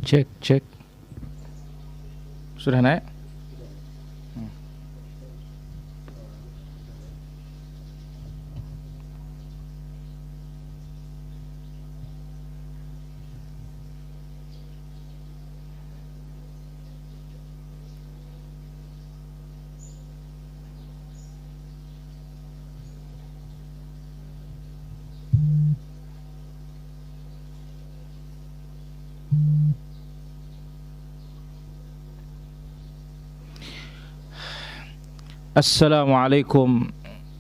Cek, cek. Sudah naik? Assalamualaikum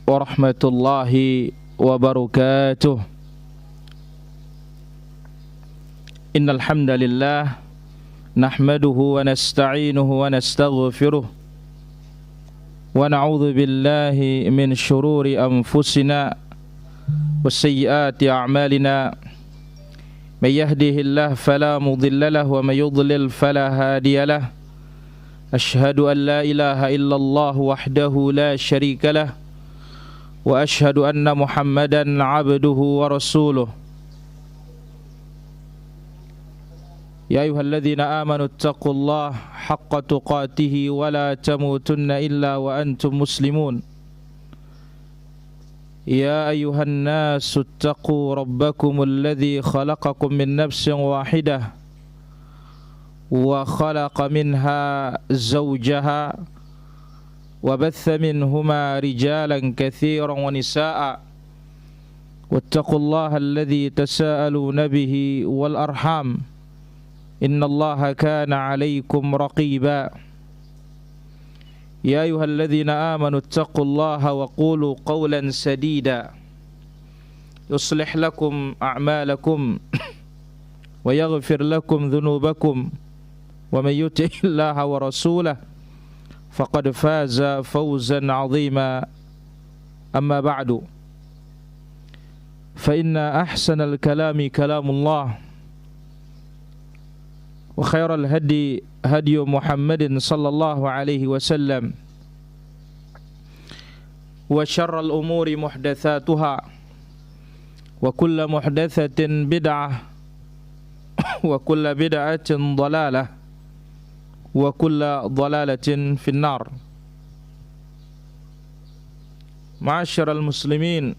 warahmatullahi wabarakatuh. Innal hamdalillah nahmaduhu wa nasta'inuhu wa nastaghfiruh wa na'udzu billahi min shururi anfusina wa sayyiati a'malina. May yahdihillahu fala mudilla lahu wa may yudlil fala hadiya lahu. أشهد أن لا إله إلا الله وحده لا شريك له وأشهد أن محمدا عبده ورسوله يا أيها الذين آمنوا اتقوا الله حق تقاته ولا تموتن إلا وأنتم مسلمون يا أيها الناس اتقوا ربكم الذي خلقكم من نفس واحدة وخلق منها زوجها وبث منهما رجالا كثيرا ونساء واتقوا الله الذي تساءلون به والأرحام إن الله كان عليكم رقيبا يا أيها الذين آمنوا اتقوا الله وقولوا قولا سديدا يصلح لكم أعمالكم ويغفر لكم ذنوبكم ومن يطع الله ورسوله فقد فاز فوزا عظيما أما بعد فإن أحسن الكلام كلام الله وخير الهدي هدي محمد صلى الله عليه وسلم وشر الأمور محدثاتها وكل محدثة بدعة وكل بدعة ضلالة wa kulla dhalalatin finnar. Ma'asyiral muslimin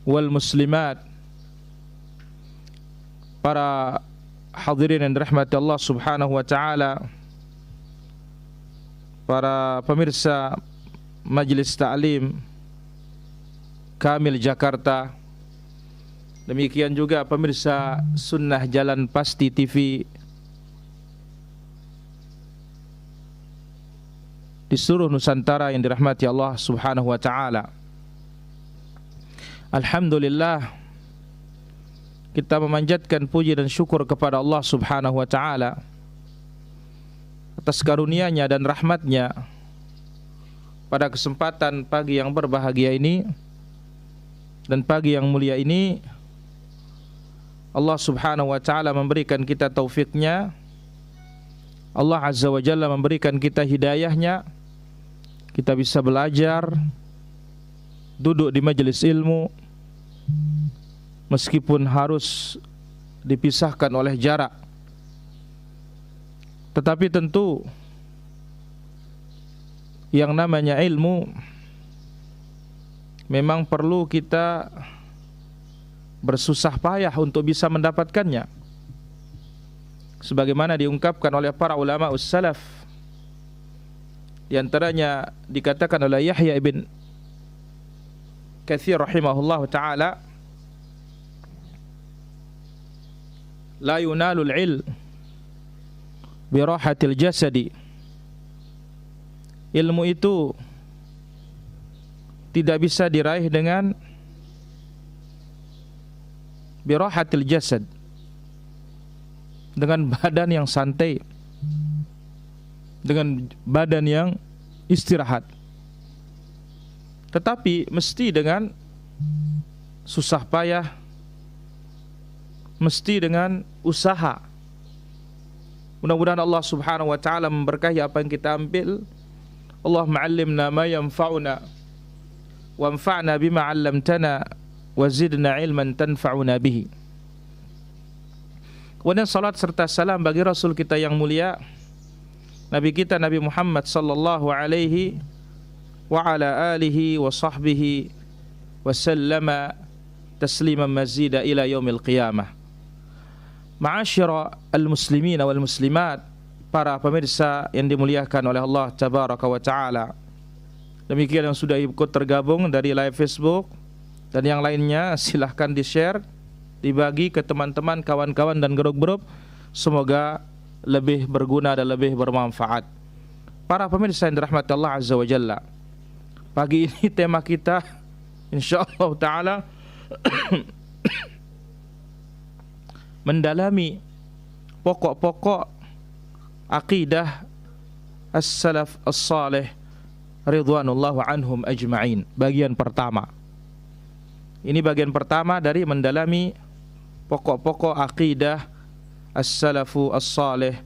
wal muslimat, para hadirin yang dirahmati Allah Subhanahu wa taala, para pemirsa Majelis Ta'lim Kamil Jakarta, demikian juga pemirsa Sunnah Jalan Pasti TV di seluruh Nusantara yang dirahmati Allah Subhanahu wa taala. Alhamdulillah, kita memanjatkan puji dan syukur kepada Allah Subhanahu wa taala atas karunia-Nya dan rahmat-Nya pada kesempatan pagi yang berbahagia ini dan pagi yang mulia ini. Allah Subhanahu wa taala memberikan kita taufik-Nya, Allah Azza wa Jalla memberikan kita hidayah-Nya, kita bisa belajar, duduk di majelis ilmu meskipun harus dipisahkan oleh jarak. Tetapi tentu yang namanya ilmu memang perlu kita bersusah payah untuk bisa mendapatkannya, sebagaimana diungkapkan oleh para ulama ussalaf. Di antaranya dikatakan oleh Yahya ibn Katsir rahimahullah ta'ala, la yunalul ilm birahatil jasadi. Ilmu itu tidak bisa diraih dengan birahatil jasad, dengan badan yang santai, dengan badan yang istirahat, tetapi mesti dengan susah payah, mesti dengan usaha. Mudah-mudahan Allah Subhanahu wa taala memberkahi apa yang kita ambil. Allahumma 'allimna ma yanfa'una wanfa'na bima 'allamtana wa zidna 'ilman tanfa'una bihi. Kemudian salat serta salam bagi Rasul kita yang mulia, Nabi kita Nabi Muhammad sallallahu alaihi wa ala alihi wa sahbihi wa sallama tasliman mazida ila yaumil qiyamah. Ma'asyara al-muslimin wal muslimat, para pemirsa yang dimuliakan oleh Allah tabaraka wa taala. Demikian yang sudah ikut tergabung dari live Facebook dan yang lainnya, silahkan di-share, dibagi ke teman-teman, kawan-kawan dan grup-grup. Semoga lebih berguna dan lebih bermanfaat. Para pemirsa yang dirahmati Allah Azza wa Jalla, pagi ini tema kita insyaallah taala mendalami pokok-pokok aqidah as-salaf as-salih ridwanullahu anhum ajma'in. Bagian pertama. Ini bagian pertama dari mendalami pokok-pokok aqidah as-salafu as-salih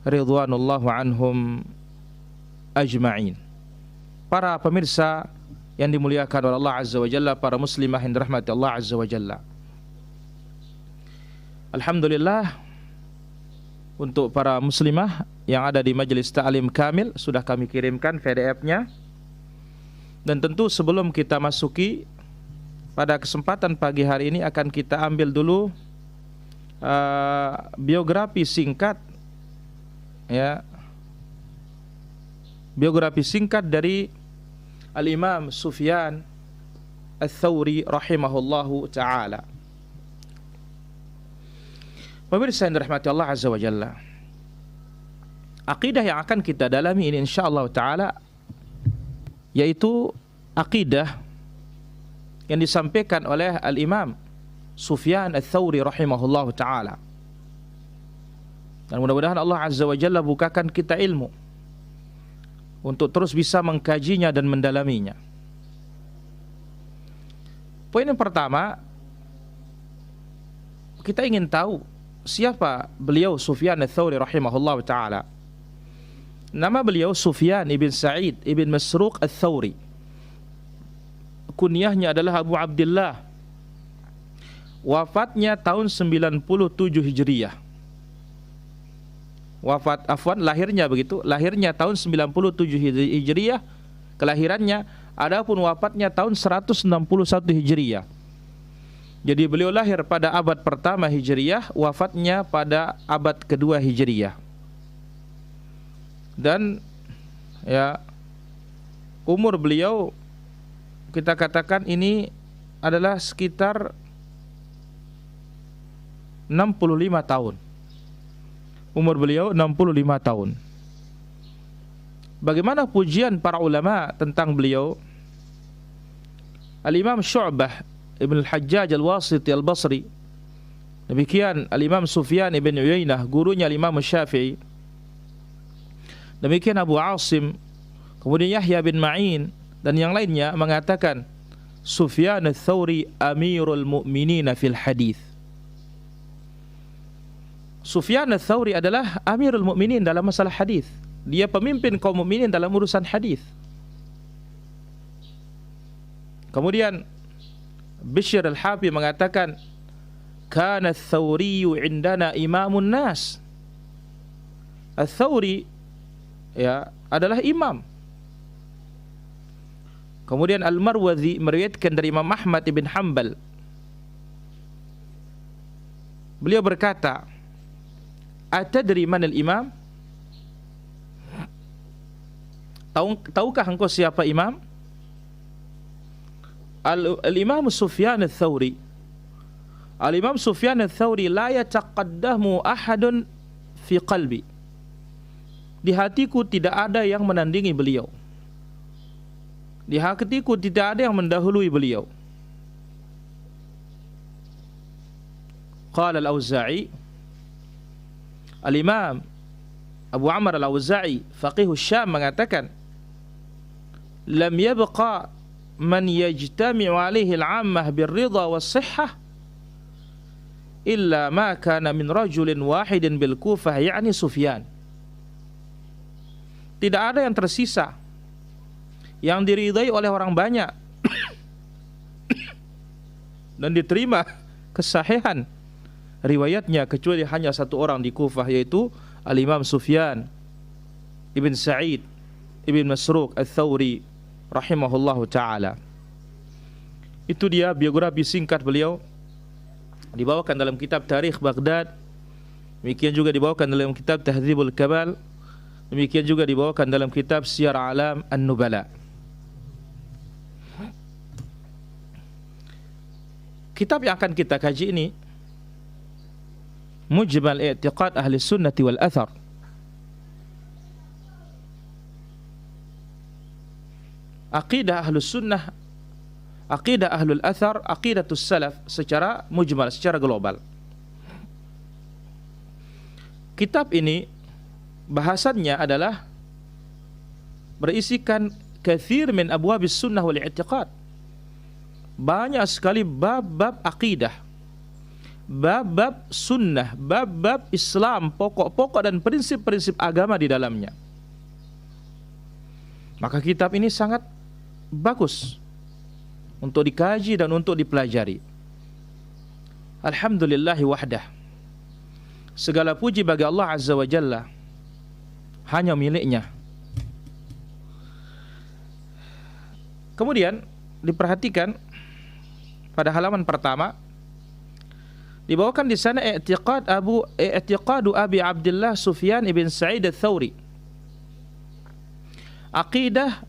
ridwanullahu anhum ajma'in. Para pemirsa yang dimuliakan oleh Allah Azza wa Jalla, para muslimah yang dirahmati Allah Azza wa Jalla. Alhamdulillah, untuk para muslimah yang ada di Majelis Ta'lim Kamil sudah kami kirimkan PDF-nya. Dan tentu sebelum kita masuki pada kesempatan pagi hari ini, akan kita ambil dulu biografi singkat, ya, biografi singkat dari Al-Imam Sufyan Ats-Tsauri rahimahullahu ta'ala. Pemirsa yang dirahmati Allah Azza wa Jalla, akidah yang akan kita dalami ini insyaallah ta'ala yaitu akidah yang disampaikan oleh Al-Imam Sufyan Ats-Tsauri rahimahullahu ta'ala. Dan mudah-mudahan Allah Azza wa Jalla bukakan kita ilmu untuk terus bisa mengkajinya dan mendalaminya. Poin yang pertama, kita ingin tahu siapa beliau Sufyan Ats-Tsauri rahimahullahu ta'ala. Nama beliau Sufyan ibn Sa'id ibn Masruq Ats-Tsauri. Kunyahnya adalah Abu Abdullah. Wafatnya tahun 97 Hijriah. Lahirnya begitu, lahirnya tahun 97 Hijriah, kelahirannya, adapun wafatnya tahun 161 Hijriah. Jadi beliau lahir pada abad pertama Hijriah, wafatnya pada abad kedua Hijriah. Dan ya, umur beliau kita katakan ini adalah sekitar 65 tahun. Umur beliau 65 tahun. Bagaimana pujian para ulama tentang beliau? Al-Imam Syu'bah Ibn al-Hajjaj al-Wasiti al-Basri, demikian Al-Imam Sufyan ibn Uyainah, gurunya Al-Imam Syafi'i, demikian Abu Asim, kemudian Yahya bin Ma'in dan yang lainnya mengatakan Sufyan Ats-Tsauri amirul mu'minin fil hadis. Sufyan Ats-Tsauri adalah amirul mu'minin dalam masalah hadis. Dia pemimpin kaum mukminin dalam urusan hadis. Kemudian Bishr al-Hafi mengatakan kana Ats-Tsauri indana imamun nas. Ats-Tsauri ya adalah imam. Kemudian Al-Marwazi meriwayatkan dari Imam Ahmad ibn Hanbal, beliau berkata, atadri man al-imam? Tahukah engkau siapa imam? Al-Imam Sufyan Ats-Tsauri. Al-Imam Sufyan Ats-Tsauri la yataqaddamu ahadun fi qalbi. Di hatiku tidak ada yang menandingi beliau. Di hatiku tidak ada yang mendahului beliau. Qala Al-Auza'i, Al-Imam Abu Amr Al-Auza'i, faqih Syam, mengatakan, lam yabqa man yajtami'u alaihi al-'ammah bir-ridha was-sihhah illa ma kana min rajulin wahidin bil Kufah, yakni Sufyan. Tidak ada yang tersisa yang diridai oleh orang banyak dan diterima kesahihan riwayatnya kecuali hanya satu orang di Kufah, yaitu Al-Imam Sufyan Ibn Sa'id Ibn Masruq Al-Thawri rahimahullahu ta'ala. Itu dia biografi singkat beliau, dibawakan dalam kitab Tarikh Baghdad, demikian juga dibawakan dalam kitab Tahdzibul Kamal, demikian juga dibawakan dalam kitab Siyar A'lam An-Nubala. Kitab yang akan kita kaji ini Mujmal I'tiqad Ahli Sunnati wal Athar. Aqidah Ahlus Sunnah, Aqidah Ahlul Athar, Aqidatus Salaf secara mujmal, secara global. Kitab ini bahasannya adalah berisikan kathir min abwabis sunnah wal i'tiqad. Banyak sekali bab-bab akidah, bab-bab sunnah, bab-bab Islam, pokok-pokok dan prinsip-prinsip agama di dalamnya. Maka kitab ini sangat bagus untuk dikaji dan untuk dipelajari. Alhamdulillahi wahdah. Segala puji bagi Allah Azza wa Jalla, hanya miliknya. Kemudian diperhatikan pada halaman pertama dibawakan di sana i'tiqadu Abi Abdullah Sufyan ibn Sa'id Al-Thawri. Aqidah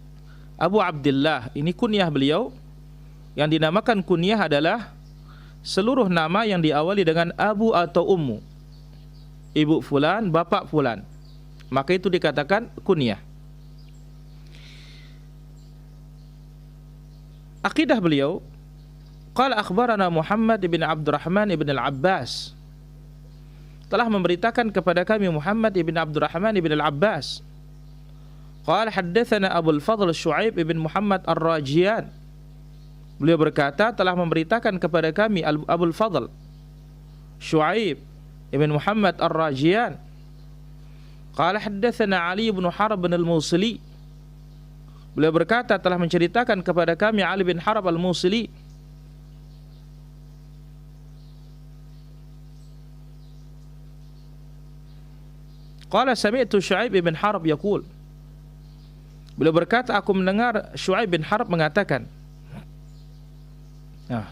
Abu Abdullah, ini kunyah beliau, yang dinamakan kunyah adalah seluruh nama yang diawali dengan Abu atau Ummu, ibu fulan, bapak fulan, maka itu dikatakan kunyah. Aqidah beliau, qala akhbarana Muhammad ibn Abdurrahman ibn Al-Abbas, telah memberitakan kepada kami Muhammad ibn Abdurrahman ibn Al-Abbas. Qala haddatsana Abul Fadl Syu'aib ibn Muhammad Ar-Rajiyan, beliau berkata telah memberitakan kepada kami Abul Fadl Syu'aib ibn Muhammad Ar-Rajiyan. Qala haddatsana Ali bin Harb al-Musili, beliau berkata telah menceritakan kepada kami Ali bin Harb al-Musili. Qala sami'tu Syu'aib bin Harb yaqul, beliau berkata aku mendengar Syu'aib bin Harb mengatakan. Nah,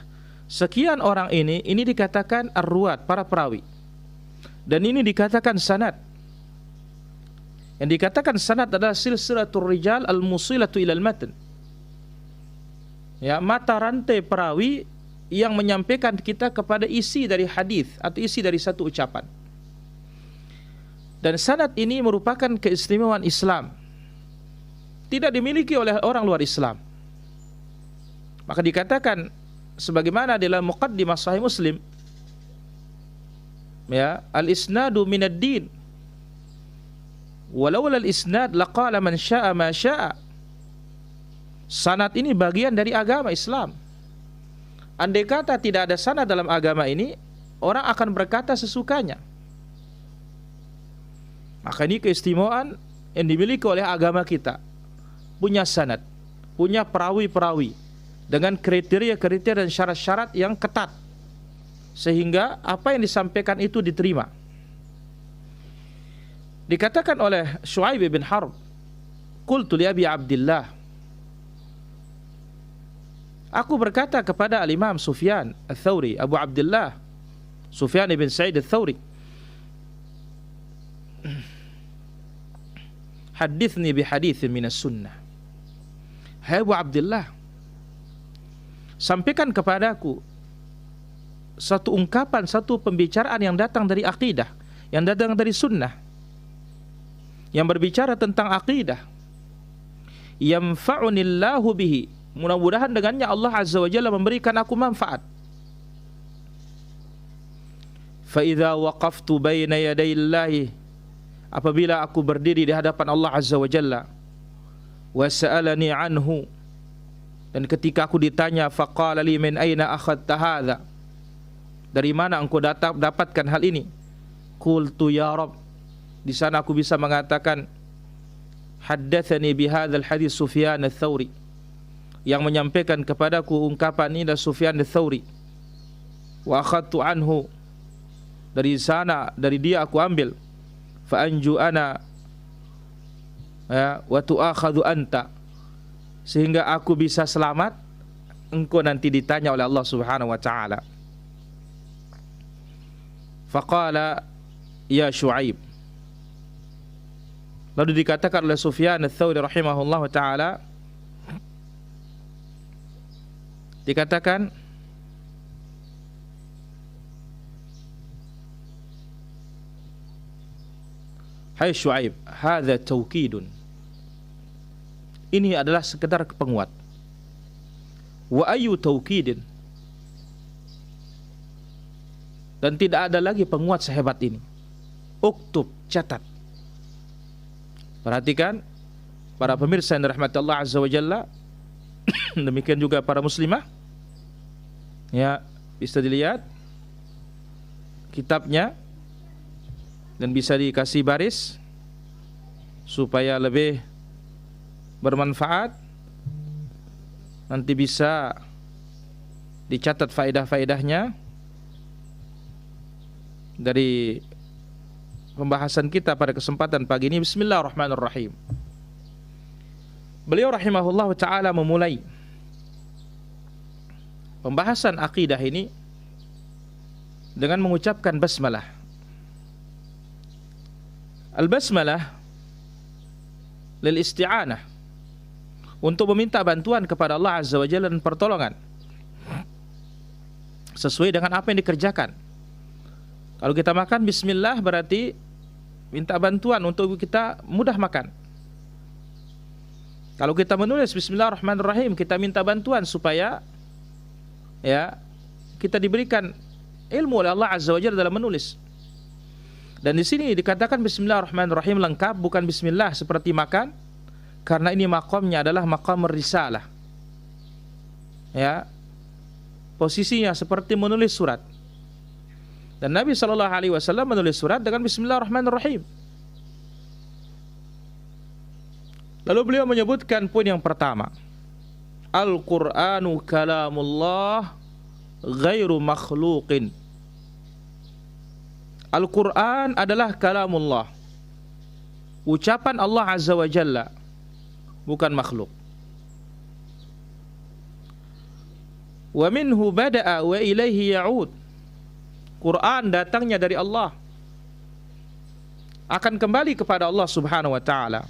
sekian orang ini dikatakan ar-ruwat, para perawi, dan ini dikatakan sanad. Yang dikatakan sanad adalah silsilatul rijal al-musilatu ilal matan, ya, mata rantai perawi yang menyampaikan kita kepada isi dari hadis atau isi dari satu ucapan. Dan sanad ini merupakan keistimewaan Islam, tidak dimiliki oleh orang luar Islam. Maka dikatakan sebagaimana dalam muqaddimah Sahih Muslim, ya, al-isnadu minad din walau lal isnad laqala man syaa ma syaa. Sanad ini bagian dari agama Islam. Andai kata tidak ada sanad dalam agama ini, orang akan berkata sesukanya. Maka ini keistimewaan yang dimiliki oleh agama kita, punya sanad, punya perawi-perawi dengan kriteria-kriteria dan syarat-syarat yang ketat, sehingga apa yang disampaikan itu diterima. Dikatakan oleh Syu'aib bin Harb, qultu li Abi Abdullah, aku berkata kepada Al-Imam Sufyan Al-Thawri, Abu Abdullah Sufyan ibn Sa'id Al-Thawri, hadithni bihadithin minas sunnah. Hai Abu Abdullah, sampaikan kepadaku satu ungkapan, satu pembicaraan yang datang dari akidah, yang datang dari sunnah, yang berbicara tentang akidah, yamfa'unillahu bihi, mudah-mudahan dengannya Allah Azza wa Jalla memberikan aku manfaat. Fa idza waqaftu baina yadayillahi, apabila aku berdiri di hadapan Allah Azza wa Jalla, wa sa'alani anhu, dan ketika aku ditanya, faqala li min aina akhadta hadza, dari mana engkau dapatkan hal ini? Qultu ya Rabb, di sana aku bisa mengatakan, haddatsani bihadzal hadis Sufyan Ats-Tsauri, yang menyampaikan kepadaku ungkapan ini adalah Sufyan Ats-Tsauri. Wa akhadtu anhu, dari sana, dari dia aku ambil. Fa anju ana ya wa tu'akhadhu anta, sehingga aku bisa selamat, engkau nanti ditanya oleh Allah Subhanahu wa taala. Faqala ya Syuaib, lalu dikatakan oleh Sufyan Ats-Tsauri rahimahullah taala, dikatakan hai Syuaib, hadza taukidun, ini adalah sekedar penguat. Wa ayu taukidin, dan tidak ada lagi penguat sehebat ini. Uktub, catat. Perhatikan para pemirsa yang dirahmati Allah Azza wa Jalla, demikian juga para muslimah. Ya, bisa dilihat kitabnya dan bisa dikasih baris supaya lebih bermanfaat. Nanti bisa dicatat faedah-faedahnya dari pembahasan kita pada kesempatan pagi ini. Bismillahirrahmanirrahim. Beliau rahimahullah ta'ala memulai pembahasan akidah ini dengan mengucapkan basmalah. Al-basmalah lil isti'anah, untuk meminta bantuan kepada Allah Azza wa Jalla dan pertolongan sesuai dengan apa yang dikerjakan. Kalau kita makan bismillah berarti minta bantuan untuk kita mudah makan. Kalau kita menulis bismillahirrahmanirrahim, kita minta bantuan supaya ya kita diberikan ilmu oleh Allah Azza wa Jalla dalam menulis. Dan di sini dikatakan bismillahirrahmanirrahim lengkap, bukan bismillah seperti makan, karena ini maqamnya adalah maqam risalah. Ya. Posisinya seperti menulis surat. Dan Nabi SAW menulis surat dengan bismillahirrahmanirrahim. Lalu beliau menyebutkan poin yang pertama, Al-Qur'anu kalamullah ghairu makhluqin. Al-Qur'an adalah kalamullah, ucapan Allah Azza wa Jalla, bukan makhluk. Wa minhu bada'a wa ilaihi ya'ud. Quran datangnya dari Allah, akan kembali kepada Allah Subhanahu wa taala.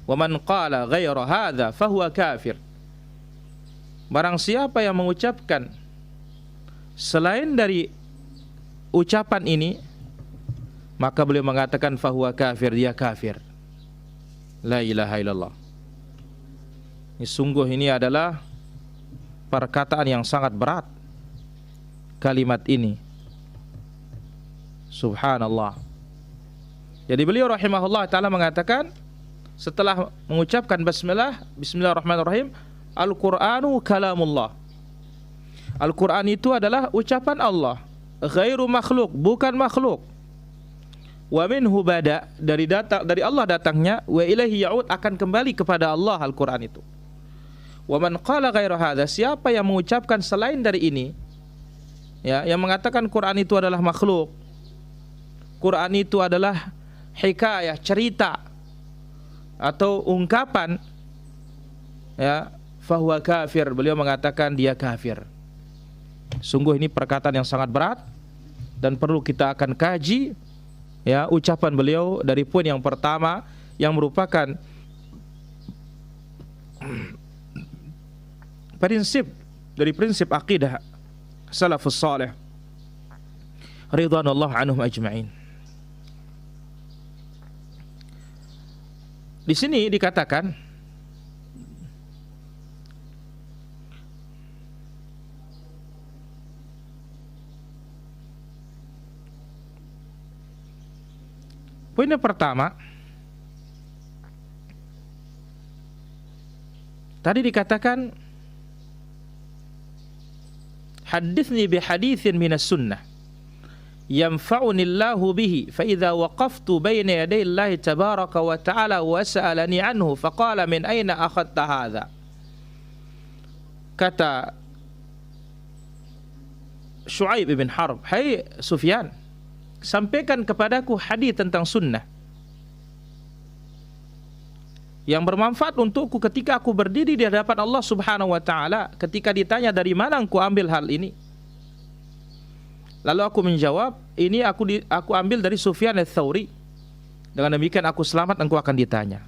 Wa man qala ghaira hadza fahuwa kafir. Barang siapa yang mengucapkan selain dari ucapan ini, maka beliau mengatakan fahuwa kafir, dia kafir. La ilaha illallah. Sungguh ini adalah perkataan yang sangat berat, kalimat ini. Subhanallah. Jadi beliau rahimahullah ta'ala mengatakan, setelah mengucapkan basmalah, bismillahirrahmanirrahim, Al-Qur'anu kalamullah. Al-Qur'an itu adalah ucapan Allah, ghairu makhluk, bukan makhluk. Wa minhu bada, dari Allah datangnya, wa ilaihi ya'ud, akan kembali kepada Allah Al-Qur'an itu. Wa man qala ghairu hadza, siapa yang mengucapkan selain dari ini, ya, yang mengatakan Quran itu adalah makhluk, Quran itu adalah hikayah, cerita atau ungkapan, ya, fahuwa kafir, beliau mengatakan dia kafir. Sungguh ini perkataan yang sangat berat dan perlu kita akan kaji, ya, ucapan beliau dari poin yang pertama yang merupakan prinsip dari prinsip akidah salafus salih ridwanullah anhum ajma'in. Di sini dikatakan poin yang pertama tadi dikatakan hadithni bihadithin minas sunnah yanfa'uni Allahu bihi fa idza waqaftu baina yaday Allah tabaraka wa ta'ala wa sa'alani anhu faqala min aina akhadta hadha. Kata Syuaib ibn Harb, "Hai Sufyan, sampaikan kepadaku hadis tentang sunnah yang bermanfaat untukku ketika aku berdiri di hadapan Allah Subhanahu wa taala ketika ditanya dari mana engkau ambil hal ini." Lalu aku menjawab, "Ini aku ambil dari Sufyan ats-Tsauri. Dengan demikian aku selamat, engkau akan ditanya."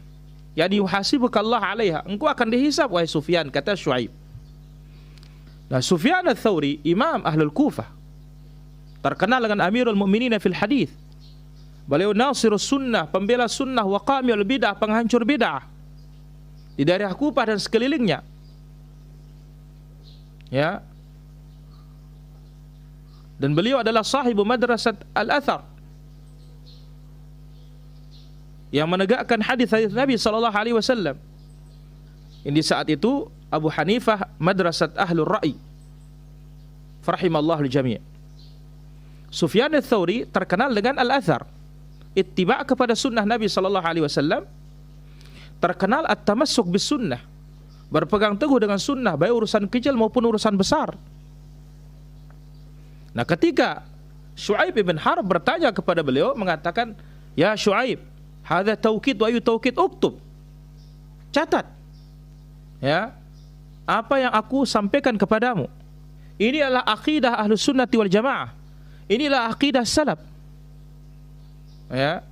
Yani yuhasibuka Allah 'alaiha, engkau akan dihisab wahai Sufyan, kata Syuaib. Nah, Sufyan ats-Tsauri imam Ahlul Kufah, terkenal dengan Amirul Mukminin fil hadis. Beliau nasirus sunnah, pembela sunnah, wa qamil bid'ah, penghancur bid'ah di daerah Kufah dan sekelilingnya. Ya. Dan beliau adalah sahibu madrasat al-athar, yang menegakkan hadis-hadis Nabi sallallahu alaihi wasallam. Ini saat itu Abu Hanifah madrasat ahlur ra'i. Farahimallahu al-jami'. Sufyan ats-Tsauri terkenal dengan al-athar, ittiba' kepada sunnah Nabi sallallahu alaihi wasallam. Terkenal at-tamassuk bis sunnah, berpegang teguh dengan sunnah baik urusan kecil maupun urusan besar. Nah, ketika Syuaib ibn Harb bertanya kepada beliau, mengatakan, "Ya Syuaib, hadza taukid wa ayu taukid, uktub." Catat. Ya. Apa yang aku sampaikan kepadamu, ini adalah akidah Ahlus Sunnati wal Jamaah. Inilah akidah salaf. Ya.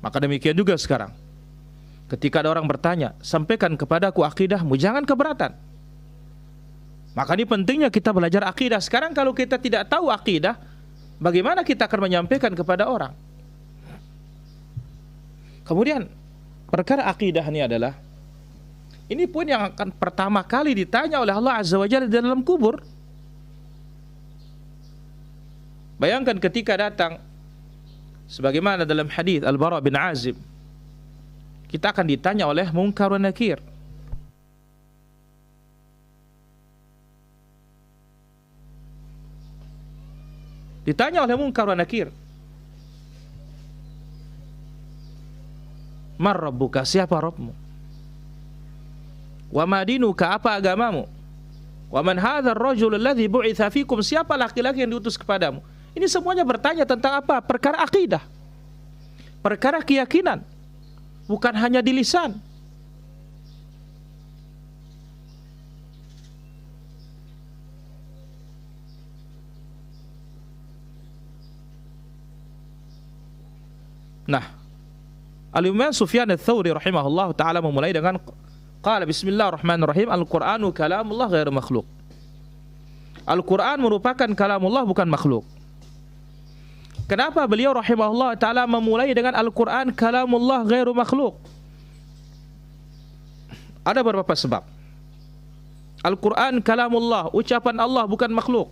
Maka demikian juga sekarang. Ketika ada orang bertanya, "Sampaikan kepadaku akidahmu," jangan keberatan. Maka ini pentingnya kita belajar akidah. Sekarang kalau kita tidak tahu akidah, bagaimana kita akan menyampaikan kepada orang? Kemudian perkara akidah ini adalah, ini pun yang akan pertama kali ditanya oleh Allah Azza wa Jalla di dalam kubur. Bayangkan ketika datang, sebagaimana dalam hadis Al-Bara bin Azib, kita akan ditanya oleh Munkar wa Nakir. Ditanya oleh Munkar wa Nakir, "Man rabbuka?" Siapa Rabbmu? "Wa ma dinuka?" Apa agamamu? "Wa man hadzal rajul alladzi bu'itsa fikum?" Siapa laki-laki yang diutus kepadamu? Ini semuanya bertanya tentang apa? Perkara akidah, perkara keyakinan, bukan hanya di lisan. Nah, Al-Imam Sufyan ats-Tsauri rahimahullah ta'ala memulai dengan qala bismillahirrahmanirrahim, Al-Qur'anu kalamullah ghairu makhluk. Al-Quran merupakan kalamullah, bukan makhluk. Kenapa beliau rahimahullah ta'ala memulai dengan Al-Quran kalamullah ghairu makhluk? Ada beberapa sebab. Al-Quran kalamullah, ucapan Allah, bukan makhluk.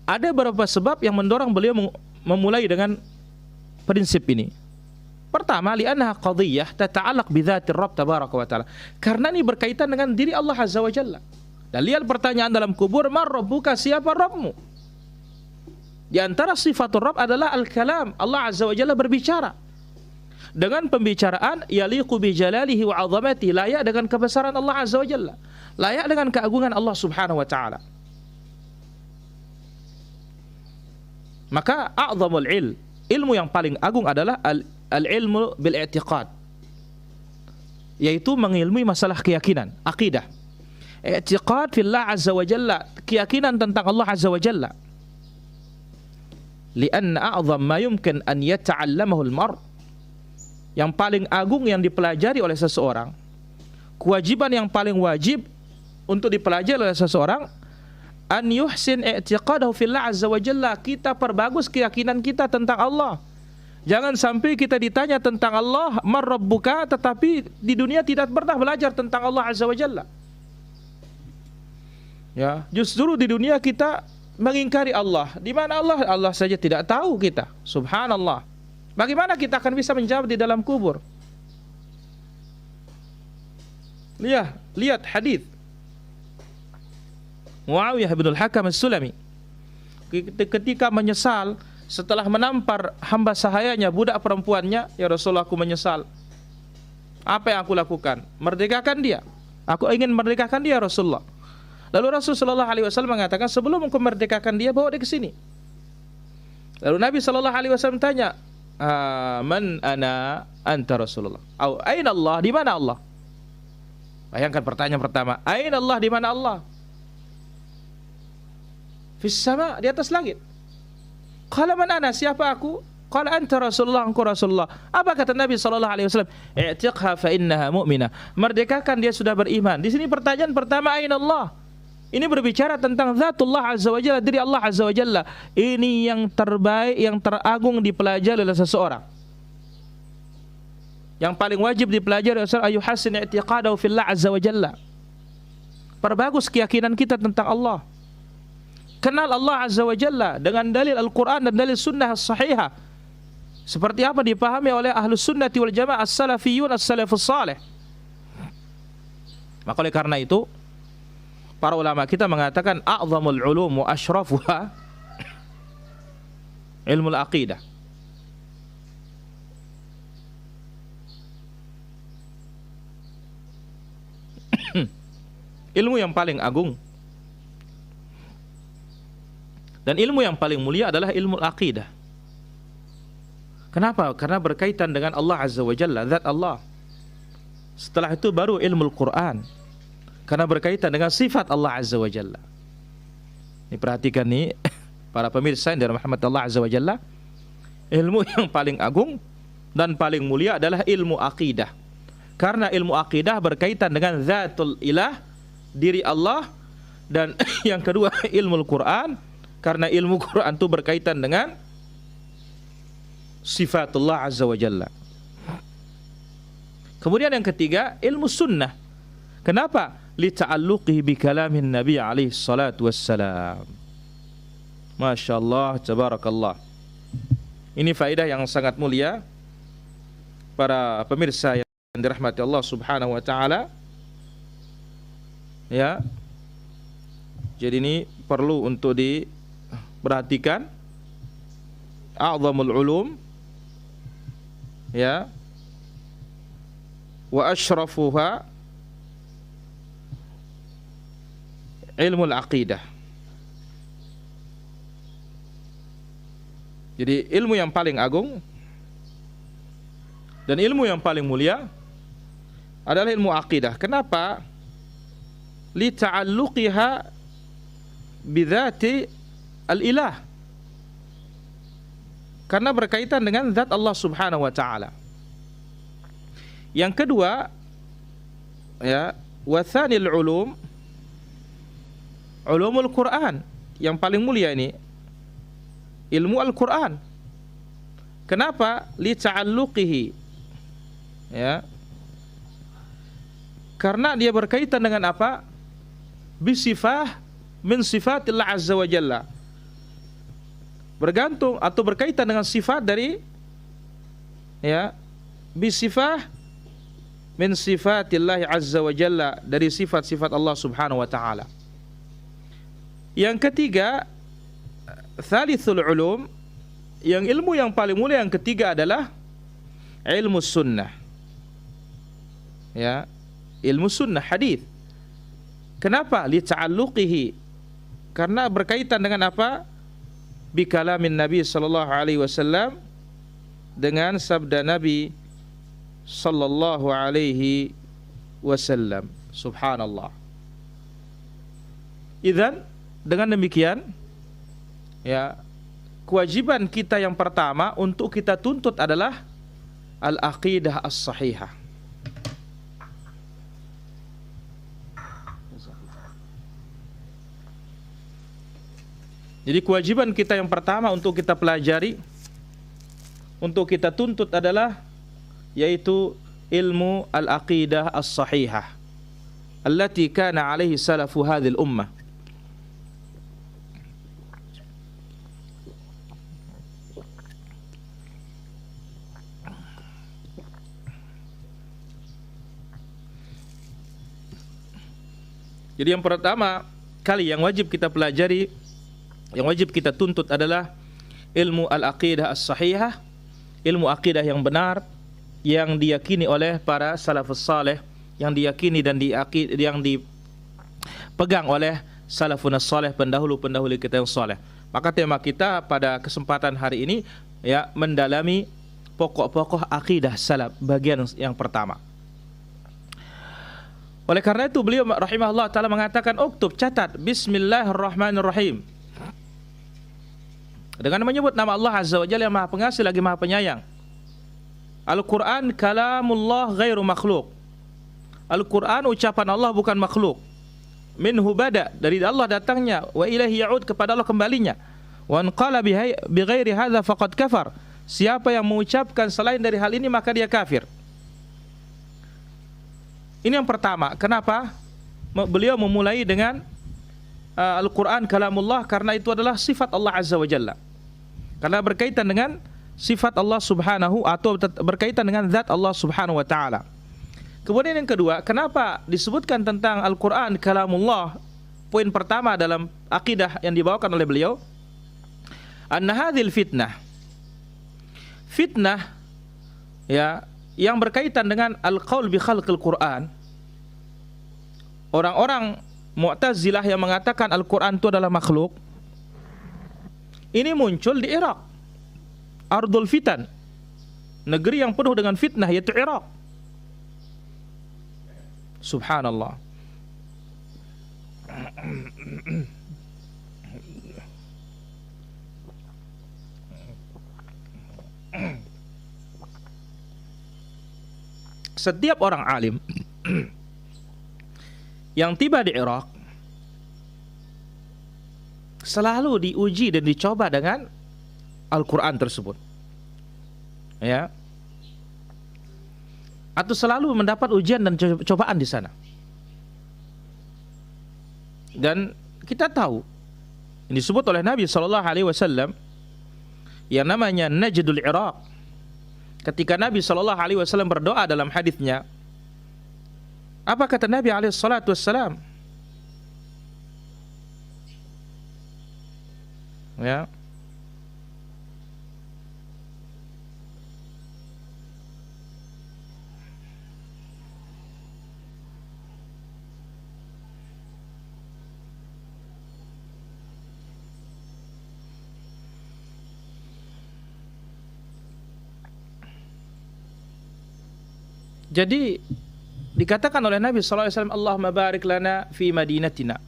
Ada beberapa sebab yang mendorong beliau memulai dengan prinsip ini. Pertama, li'annaha qadhiyah tata'allaq bi dzatir Rabb tabaraka wa ta'ala. Karena ini berkaitan dengan diri Allah Azza wa Jalla. Dan lihat pertanyaan dalam kubur, "Man rabbuka?" Siapa Rabbmu? Di antara sifatul Rabb adalah al-kalam. Allah Azza wa Jalla berbicara dengan pembicaraan yaliqu bi jalalihi wa 'azamatihi, layak dengan kebesaran Allah Azza wa Jalla, layak dengan keagungan Allah Subhanahu wa ta'ala. Maka a'zamul ilmu yang paling agung adalah al-ilmu bil i'tiqad, yaitu mengilmui masalah keyakinan, akidah. I'tiqad fillah azza wa jalla, keyakinan tentang Allah azza wa jalla. Lianna a'zam ma yumkin an yata'allamahu al-mar', yang paling agung yang dipelajari oleh seseorang, kewajiban yang paling wajib untuk dipelajari oleh seseorang, an yuhsin i'tiqadahu fillah azza wa jalla, kita perbagus keyakinan kita tentang Allah. Jangan sampai kita ditanya tentang Allah, man rabbuka, tetapi di dunia tidak pernah belajar tentang Allah azza wa jalla. Ya, justru di dunia kita mengingkari Allah. Di mana Allah? Allah saja tidak tahu kita. Subhanallah. Bagaimana kita akan bisa menjawab di dalam kubur? Lihat hadis Muawiyah bin al-Hakam as-Sulami ketika menyesal setelah menampar hamba sahayanya, budak perempuannya, "Ya Rasulullah, aku menyesal. Apa yang aku lakukan? Merdekakan dia. Aku ingin merdekakan dia, Rasulullah. Lalu Rasulullah SAW mengatakan, sebelum engkau merdekakan dia, bawa dia ke sini. Lalu Nabi SAW tanya, man ana anta Rasulullah? Au aina Allah? Di mana Allah? Bayangkan pertanyaan pertama, aina Allah? Di mana Allah? Fis sama, di atas langit. Qala man ana? Siapa aku? Qala anta Rasulullah, engkau Rasulullah. Apa kata Nabi SAW? I'tiqha fa innaha mu'minah. Merdekakan, dia sudah beriman. Di sini pertanyaan pertama, aina Allah? Ini berbicara tentang zatullah azza wa jalla, diri Allah azza wa jalla. Ini yang terbaik, yang teragung dipelajari oleh seseorang. Yang paling wajib dipelajari oleh seseorang, ayuhassin i'tiqadahu fillah azza wa jalla. Perbagus keyakinan kita tentang Allah. Kenal Allah azza wa jalla dengan dalil Al-Quran dan dalil sunnah as-sahihah. Seperti apa dipahami oleh ahlus sunnati wal jamaah, as-salafiyun, as-salafus salih. Maka oleh karena itu, para ulama kita mengatakan a'zamul ulum wa asyrafuha ilmul aqidah. Ilmu yang paling agung dan ilmu yang paling mulia adalah ilmu aqidah. Kenapa? Karena berkaitan dengan Allah Azza wa Jalla, zat Allah. Setelah itu baru ilmu Al-Quran, karena berkaitan dengan sifat Allah Azza wa Jalla. Ini perhatikan nih para pemirsa yang dirahmati Allah Azza wa Jalla. Ilmu yang paling agung dan paling mulia adalah ilmu aqidah. Karena ilmu aqidah berkaitan dengan zatul ilah, diri Allah. Dan yang kedua ilmu Al-Quran, karena ilmu Quran itu berkaitan dengan sifatullah Azza wa Jalla. Kemudian yang ketiga ilmu sunnah. Kenapa? Lita'alluqihi bi kalamin Nabi alaihi salatu wassalam. Masya Allah, tabarakallah. Ini faedah yang sangat mulia para pemirsa yang dirahmati Allah subhanahu wa ta'ala. Ya, jadi ini perlu untuk diperhatikan. A'zamul ulum, ya, wa asyrafuha ilmu al-aqidah. Jadi ilmu yang paling agung dan ilmu yang paling mulia adalah ilmu aqidah. Kenapa? Li ta'alluqiha bidzati al-ilah. Karena berkaitan dengan zat Allah subhanahu wa ta'ala. Yang kedua, ya, wa tsanil ulum, ulumul Quran. Yang paling mulia ini ilmu Al-Quran. Kenapa? Li ta'alluqihi, ya, karena dia berkaitan dengan apa? Bisifah min sifatillah azza wa jalla. Bergantung atau berkaitan dengan sifat dari, ya, bisifah min sifatillah azza wa jalla, dari sifat-sifat Allah subhanahu wa ta'ala. Yang ketiga, thalithul ulum, yang ilmu yang paling mulia yang ketiga adalah ilmu sunnah. Ya, ilmu sunnah, hadis. Kenapa? Li ta'alluqihi, karena berkaitan dengan apa? Bi kalamin Nabi sallallahu alaihi wasallam, dengan sabda Nabi sallallahu alaihi wasallam. Subhanallah. Idzan, dengan demikian, ya, kewajiban kita yang pertama untuk kita tuntut adalah al-aqidah as-sahihah. Jadi kewajiban kita yang pertama untuk kita pelajari, untuk kita tuntut adalah yaitu ilmu al-aqidah as-sahihah allati kana alaihi salafu hadhil ummah. Jadi yang pertama kali yang wajib kita pelajari, yang wajib kita tuntut adalah ilmu al-aqidah as-sahihah, ilmu aqidah yang benar, yang diyakini oleh para salafus saleh, yang diyakini dan yang dipegang oleh salafun saleh, pendahulu-pendahulu kita yang saleh. Maka tema kita pada kesempatan hari ini ya mendalami pokok-pokok akidah salaf bagian yang pertama. Oleh karena itu beliau rahimahullah taala mengatakan, uktub, catat, bismillahirrahmanirrahim, dengan menyebut nama Allah Azza wa Jalla yang Maha Pengasih lagi Maha Penyayang. Al-Quran kalamullah ghairu makhluk. Al-Quran ucapan Allah bukan makhluk. Minhu bada, dari Allah datangnya, wa ilaihi ya'ud, kepada Allah kembalinya. Wa anqala bighairi hadza faqad kafar. Siapa yang mengucapkan selain dari hal ini maka dia kafir. Ini yang pertama. Kenapa beliau memulai dengan Al-Quran kalamullah? Karena itu adalah sifat Allah Azza wa Jalla. Karena berkaitan dengan sifat Allah subhanahu, atau berkaitan dengan zat Allah subhanahu wa ta'ala. Kemudian yang kedua, kenapa disebutkan tentang Al-Quran kalamullah? Poin pertama dalam akidah yang dibawakan oleh beliau, anna hadhil fitnah, fitnah ya, yang berkaitan dengan al-qaul bi khalqil Quran. Orang-orang Mu'tazilah yang mengatakan Al-Quran itu adalah makhluk, ini muncul di Irak, Ardul Fitan, negeri yang penuh dengan fitnah, yaitu Irak. Subhanallah. Setiap orang alim yang tiba di Irak selalu diuji dan dicoba dengan Al-Quran tersebut, ya, atau selalu mendapat ujian dan cobaan di sana. Dan kita tahu ini disebut oleh Nabi SAW yang namanya Najdul Iraq. Ketika Nabi SAW berdoa dalam hadisnya, apa kata Nabi SAW? Ya, jadi dikatakan oleh Nabi SAW, Allahumma barik lana fi madinatina.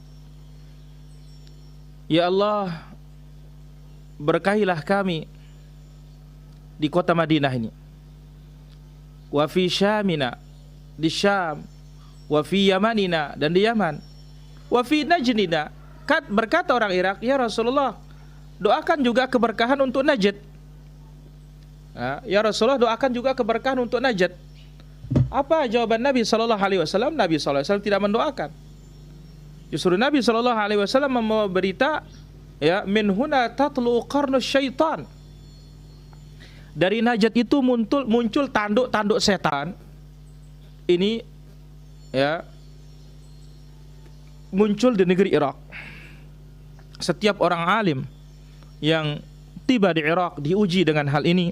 Ya Allah, berkahilah kami di kota Madinah ini. Wa fi Syamina, di Syam. Wa fi Yamanina, dan di Yaman. Wa fi Najdina. Berkata orang Irak, ya Rasulullah, doakan juga keberkahan untuk Najd. Ya Rasulullah, doakan juga keberkahan untuk Najd. Apa jawaban Nabi SAW? Nabi SAW tidak mendoakan. Justru Nabi SAW membawa berita, ya, min huna tatlu qarnus syaitan. Dari Najd itu muncul tanduk-tanduk setan. Ini ya muncul di negeri Irak. Setiap orang alim yang tiba di Irak diuji dengan hal ini.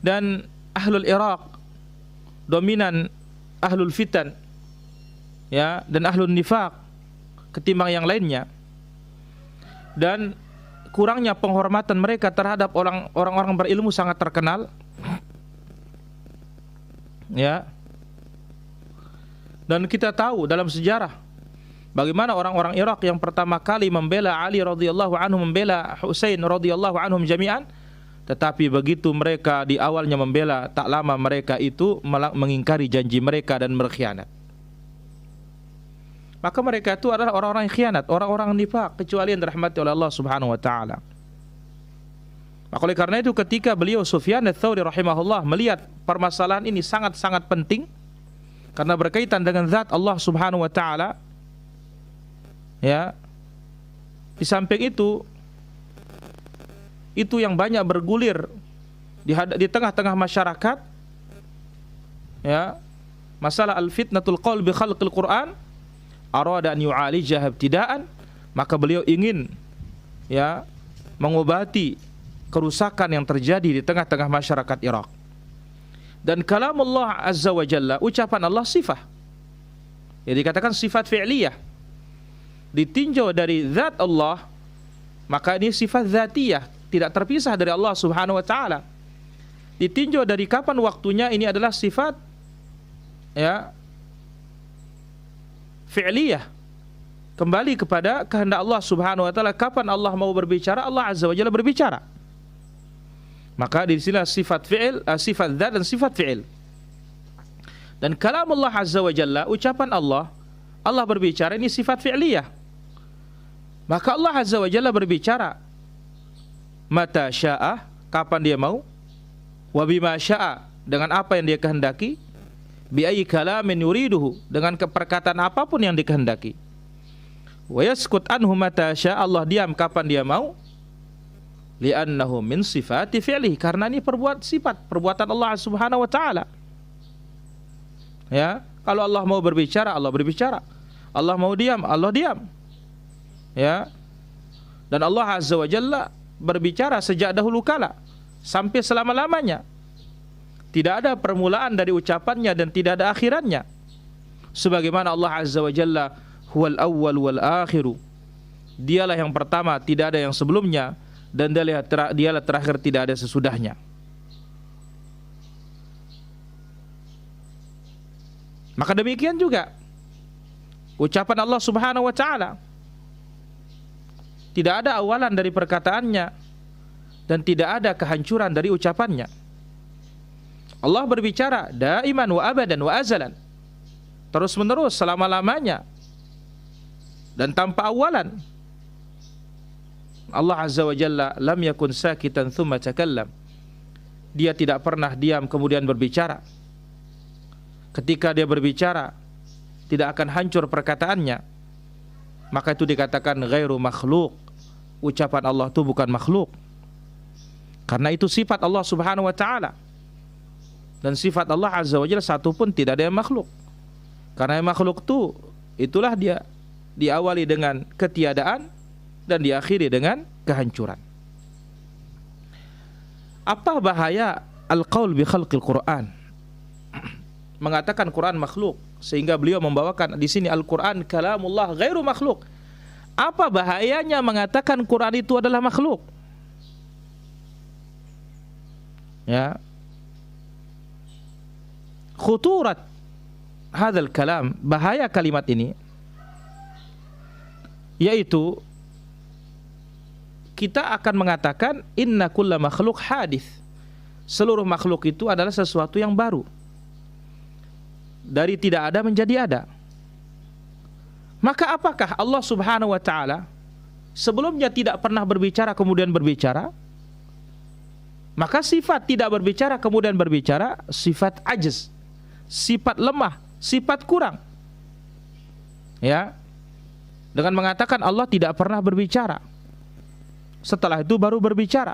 Dan ahlul Irak dominan ahlul fitan, ya, dan ahlul nifaq ketimbang yang lainnya. Dan kurangnya penghormatan mereka terhadap orang-orang berilmu sangat terkenal, ya. Dan kita tahu dalam sejarah bagaimana orang-orang Irak yang pertama kali membela Ali radhiyallahu anhu, membela Husain radhiyallahu anhum jami'an. Tetapi begitu mereka di awalnya membela, tak lama mereka itu mengingkari janji mereka dan berkhianat. Maka mereka itu adalah orang-orang yang khianat, orang-orang nifaq, kecuali yang dirahmati oleh Allah Subhanahu wa taala. Maka oleh karena itu ketika beliau Sufyan ats-Tsauri rahimahullah melihat permasalahan ini sangat-sangat penting karena berkaitan dengan zat Allah Subhanahu wa taala, ya. Di samping itu yang banyak bergulir di tengah-tengah masyarakat, ya, masalah al-fitnatul qaul bi khalqil Quran, arada an yu'alijah ibtida'an, maka beliau ingin, ya, mengobati kerusakan yang terjadi di tengah-tengah masyarakat Irak. Dan kalamullah azza wa jalla, ucapan Allah sifat. Jadi dikatakan sifat fi'liyah. Ditinjau dari zat Allah, maka ini sifat zatiyah, tidak terpisah dari Allah Subhanahu wa taala. Ditinjau dari kapan waktunya, ini adalah sifat ya fi'liyah. Kembali kepada kehendak Allah Subhanahu wa taala, kapan Allah mau berbicara, Allah azza wa jalla berbicara. Maka di sini sifat fi'il, sifat zat dan sifat fi'il. Dan kalam Allah azza wa jalla, ucapan Allah, Allah berbicara, ini sifat fi'liyah. Maka Allah azza wa jalla berbicara mata sya'a, kapan dia mau, wa bima sya'a, dengan apa yang dia kehendaki, bi ayyi kalamin yuriduhu, dengan perkataan apapun yang dikehendaki, wa yaskut anhu mata sya'a, Allah diam kapan dia mau, li'annahu min sifati fi'lihi, karena ini perbuatan Allah Subhanahu wa taala. Ya, kalau Allah mau berbicara, Allah berbicara. Allah mau diam, Allah diam. Ya. Dan Allah azza wa jalla berbicara sejak dahulu kala sampai selama-lamanya. Tidak ada permulaan dari ucapannya dan tidak ada akhirannya. Sebagaimana Allah azza wa jalla huwal awwal wal akhiru. Dialah yang pertama, tidak ada yang sebelumnya, dan dialah terakhir, tidak ada sesudahnya. Maka demikian juga ucapan Allah Subhanahu wa taala, tidak ada awalan dari perkataannya dan tidak ada kehancuran dari ucapannya. Allah berbicara daiman wa abadan wa azalan, terus menerus, selama-lamanya, dan tanpa awalan. Allah azza wa jalla lam yakun sakitan thumma takallam, dia tidak pernah diam kemudian berbicara. Ketika dia berbicara, tidak akan hancur perkataannya, maka itu dikatakan ghairu makhluk. Ucapan Allah itu bukan makhluk, karena itu sifat Allah Subhanahu wa taala. Dan sifat Allah azza wa jalla satu pun tidak ada yang makhluk. Karena yang makhluk itu, itulah dia diawali dengan ketiadaan dan diakhiri dengan kehancuran. Apa bahaya al-qaul bi khalqil Quran? Mengatakan Quran makhluk, sehingga beliau membawakan di sini Al-Quran kalamullah ghairu makhluk. Apa bahayanya mengatakan Quran itu adalah makhluk? Ya, khuturat hadzal kalam, bahaya kalimat ini, yaitu kita akan mengatakan inna kulla makhluk hadis, seluruh makhluk itu adalah sesuatu yang baru, dari tidak ada menjadi ada. Maka apakah Allah Subhanahu wa taala sebelumnya tidak pernah berbicara kemudian berbicara? Maka sifat tidak berbicara kemudian berbicara, sifat ajz, sifat lemah, sifat kurang. Ya. Dengan mengatakan Allah tidak pernah berbicara, setelah itu baru berbicara.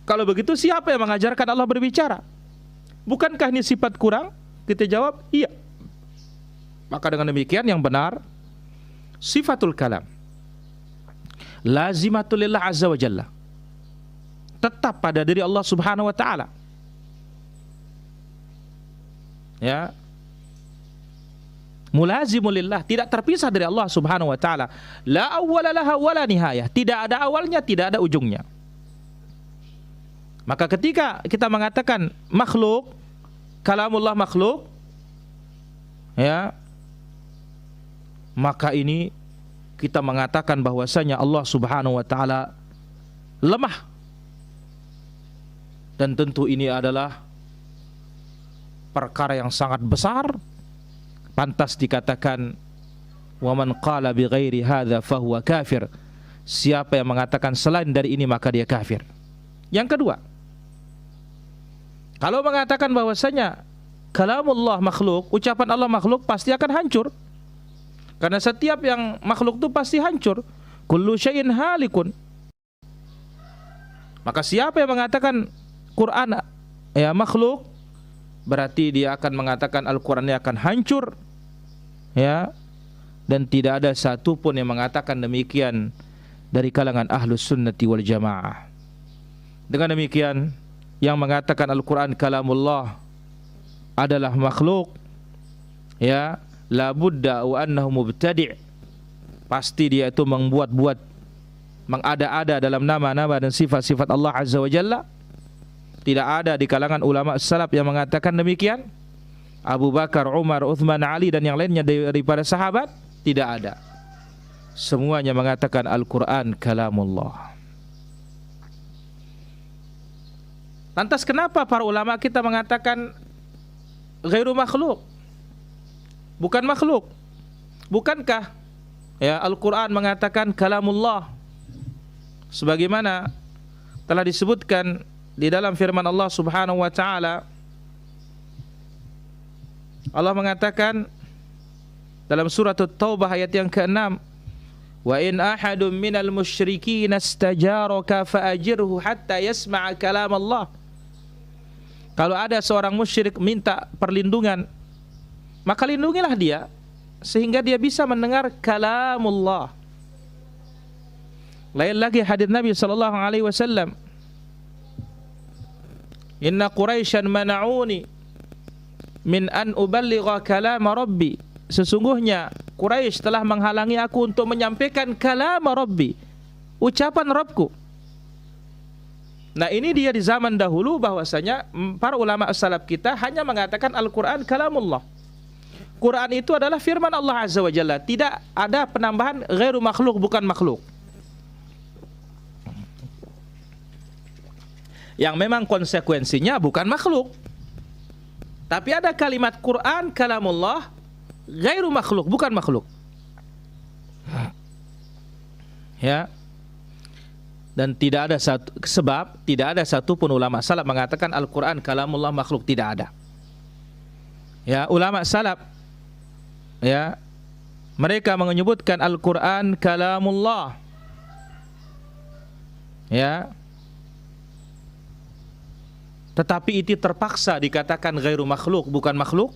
Kalau begitu siapa yang mengajarkan Allah berbicara? Bukankah ini sifat kurang? Kita jawab, iya. Maka dengan demikian yang benar, sifatul kalam lazimatul lillah azza wa jalla, tetap pada diri Allah Subhanahu wa taala. Ya. Mulazimul lillah, tidak terpisah dari Allah Subhanahu wa taala. La awwala laha wala nihayah, tidak ada awalnya, tidak ada ujungnya. Maka ketika kita mengatakan makhluk, kalamullah makhluk, ya, maka ini kita mengatakan bahwasanya Allah Subhanahu wa taala lemah. Dan tentu ini adalah perkara yang sangat besar, pantas dikatakan wa man qala bi ghairi hadza fahuwa kafir. Siapa yang mengatakan selain dari ini maka dia kafir. Yang kedua, kalau mengatakan bahwasanya kalamullah makhluk, ucapan Allah makhluk, pasti akan hancur. Karena setiap yang makhluk itu pasti hancur. Kullu syai'in halikun. Maka siapa yang mengatakan Quran ya makhluk, berarti dia akan mengatakan Al-Qurannya akan hancur. Ya. Dan tidak ada satu pun yang mengatakan demikian dari kalangan ahlus sunnati wal jamaah. Dengan demikian, yang mengatakan Al-Quran kalamullah adalah makhluk, ya, la budda wa annahu mubtadi', pasti dia itu membuat-buat, mengada-ada dalam nama-nama dan sifat-sifat Allah Azza wa Jalla. Tidak ada di kalangan ulama salaf yang mengatakan demikian. Abu Bakar, Umar, Uthman, Ali dan yang lainnya daripada sahabat, tidak ada. Semuanya mengatakan Al-Quran kalamullah. Lantas kenapa para ulama kita mengatakan ghairu makhluk, bukan makhluk? Bukankah ya Al-Quran mengatakan kalamullah, sebagaimana telah disebutkan di dalam firman Allah Subhanahu wa taala. Allah mengatakan dalam surat At-Taubah ayat yang ke-6, wa in ahadun minal musyrikin istajaraka faajirhu hatta yasma'a kalam Allah. Kalau ada seorang musyrik minta perlindungan, maka lindungilah dia sehingga dia bisa mendengar kalamullah. Lain lagi hadis Nabi sallallahu alaihi wasallam, inna Quraisyan mana'uni min an uballigha kalam Rabbi. Sesungguhnya Quraisy telah menghalangi aku untuk menyampaikan kalam Rabbi, ucapan Rabbku. Nah, ini dia di zaman dahulu bahwasanya para ulama salaf kita hanya mengatakan Al-Quran kalamullah. Quran itu adalah firman Allah Azza wa Jalla, tidak ada penambahan ghairu makhluk, bukan makhluk. Yang memang konsekuensinya bukan makhluk. Tapi ada kalimat Quran kalamullah ghairu makhluk, bukan makhluk. Ya. Dan tidak ada satu pun ulama salaf mengatakan Al-Quran kalamullah makhluk, tidak ada. Ya, ulama salaf ya, mereka menyebutkan Al-Quran kalamullah. Ya. Tetapi itu terpaksa dikatakan ghairu makhluk, bukan makhluk,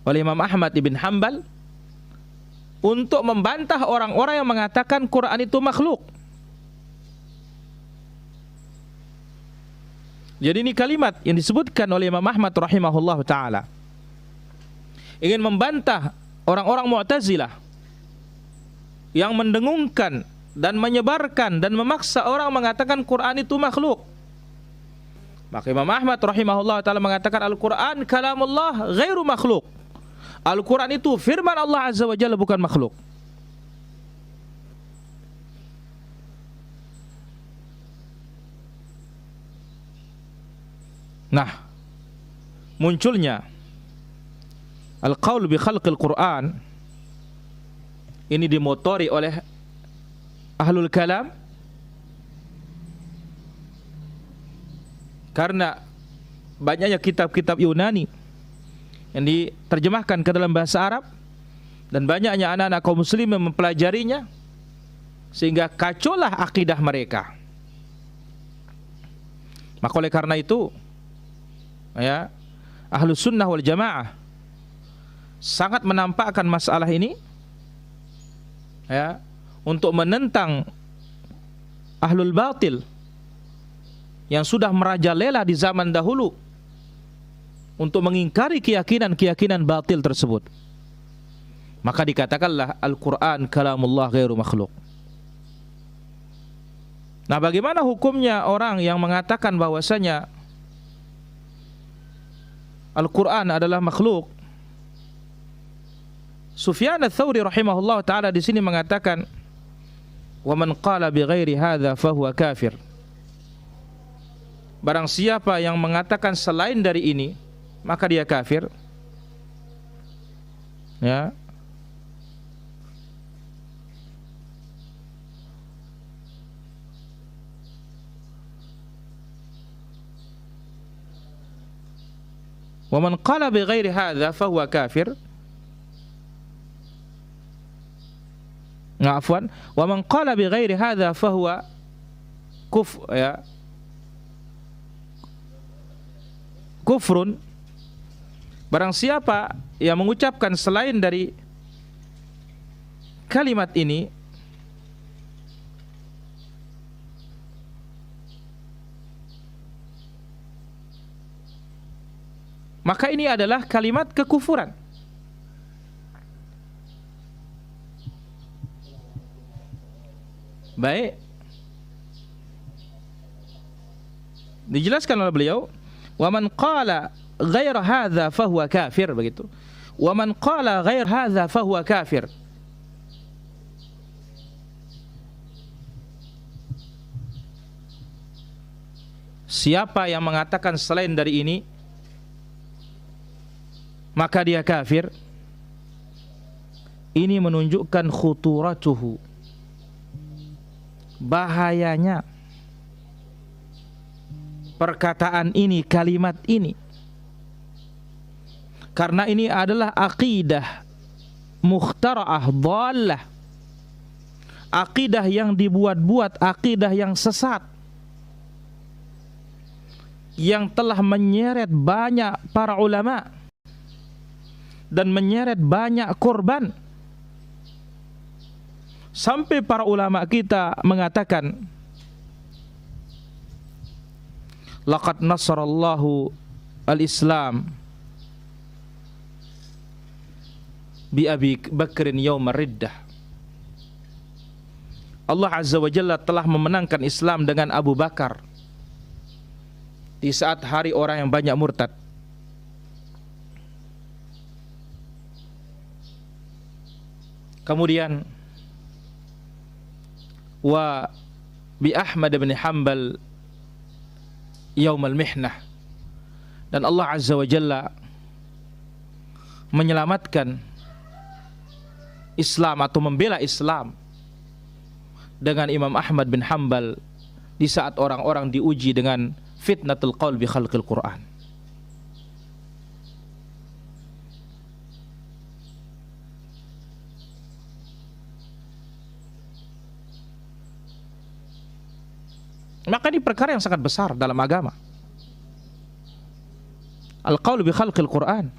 oleh Imam Ahmad ibn Hanbal untuk membantah orang-orang yang mengatakan Quran itu makhluk. Jadi ini kalimat yang disebutkan oleh Imam Ahmad rahimahullah ta'ala, ingin membantah orang-orang Mu'tazilah yang mendengungkan dan menyebarkan dan memaksa orang mengatakan Quran itu makhluk. Maka Imam Ahmad rahimahullah ta'ala mengatakan Al-Quran kalamullah ghairu makhluk. Al-Quran itu firman Allah Azza wa Jalla, bukan makhluk. Nah, munculnya al-qaul bi khalqil Quran ini dimotori oleh ahlul kalam karena banyaknya kitab-kitab Yunani yang diterjemahkan ke dalam bahasa Arab dan banyaknya anak-anak kaum muslim yang mempelajarinya, sehingga kacaulah akidah mereka. Maka oleh karena itu ya, Ahlus Sunnah wal Jamaah sangat menampakkan masalah ini ya, untuk menentang Ahlul Batil yang sudah merajalela di zaman dahulu untuk mengingkari keyakinan-keyakinan batil tersebut. Maka dikatakanlah Al-Quran kalamullah ghairu makhluk. Nah, bagaimana hukumnya orang yang mengatakan bahwasanya Al-Quran adalah makhluk? Sufyan ats-Tsauri rahimahullah taala di sini mengatakan, "Wa man qala bi ghairi hadza fahuwa kafir." Barang siapa yang mengatakan selain dari ini, maka dia kafir. Ya. Wa man qala bi ghairi hadza fahuwa kafir. Afwan, wa man qala bi ghairi hadza fahuwa ya, kufrun. Barang siapa yang mengucapkan selain dari kalimat ini, maka ini adalah kalimat kekufuran. Baik, dijelaskan oleh beliau, wa man qala ghair hadza fahuwa kafir, begitu. Wa man qala ghair hadza fahuwa kafir. Siapa yang mengatakan selain dari ini, maka dia kafir. Ini menunjukkan khuturatuhu, bahayanya perkataan ini, kalimat ini, karena ini adalah aqidah mukhtara'ah dhallah, aqidah yang dibuat-buat, aqidah yang sesat, yang telah menyeret banyak para ulama dan menyeret banyak korban. Sampai para ulama kita mengatakan, laqad nasarallahu al-Islam bi Abi Bakrin yawma riddah. Allah Azza wa Jalla telah memenangkan Islam dengan Abu Bakar di saat hari orang yang banyak murtad. Kemudian wa bi Ahmad bin Hanbal yaumal mihnah, dan Allah Azza wa Jalla menyelamatkan Islam atau membela Islam dengan Imam Ahmad bin Hanbal di saat orang-orang diuji dengan fitnatul qaul bi khalqil Quran. Maka ini perkara yang sangat besar dalam agama. Al-qaul bi khalqil Quran.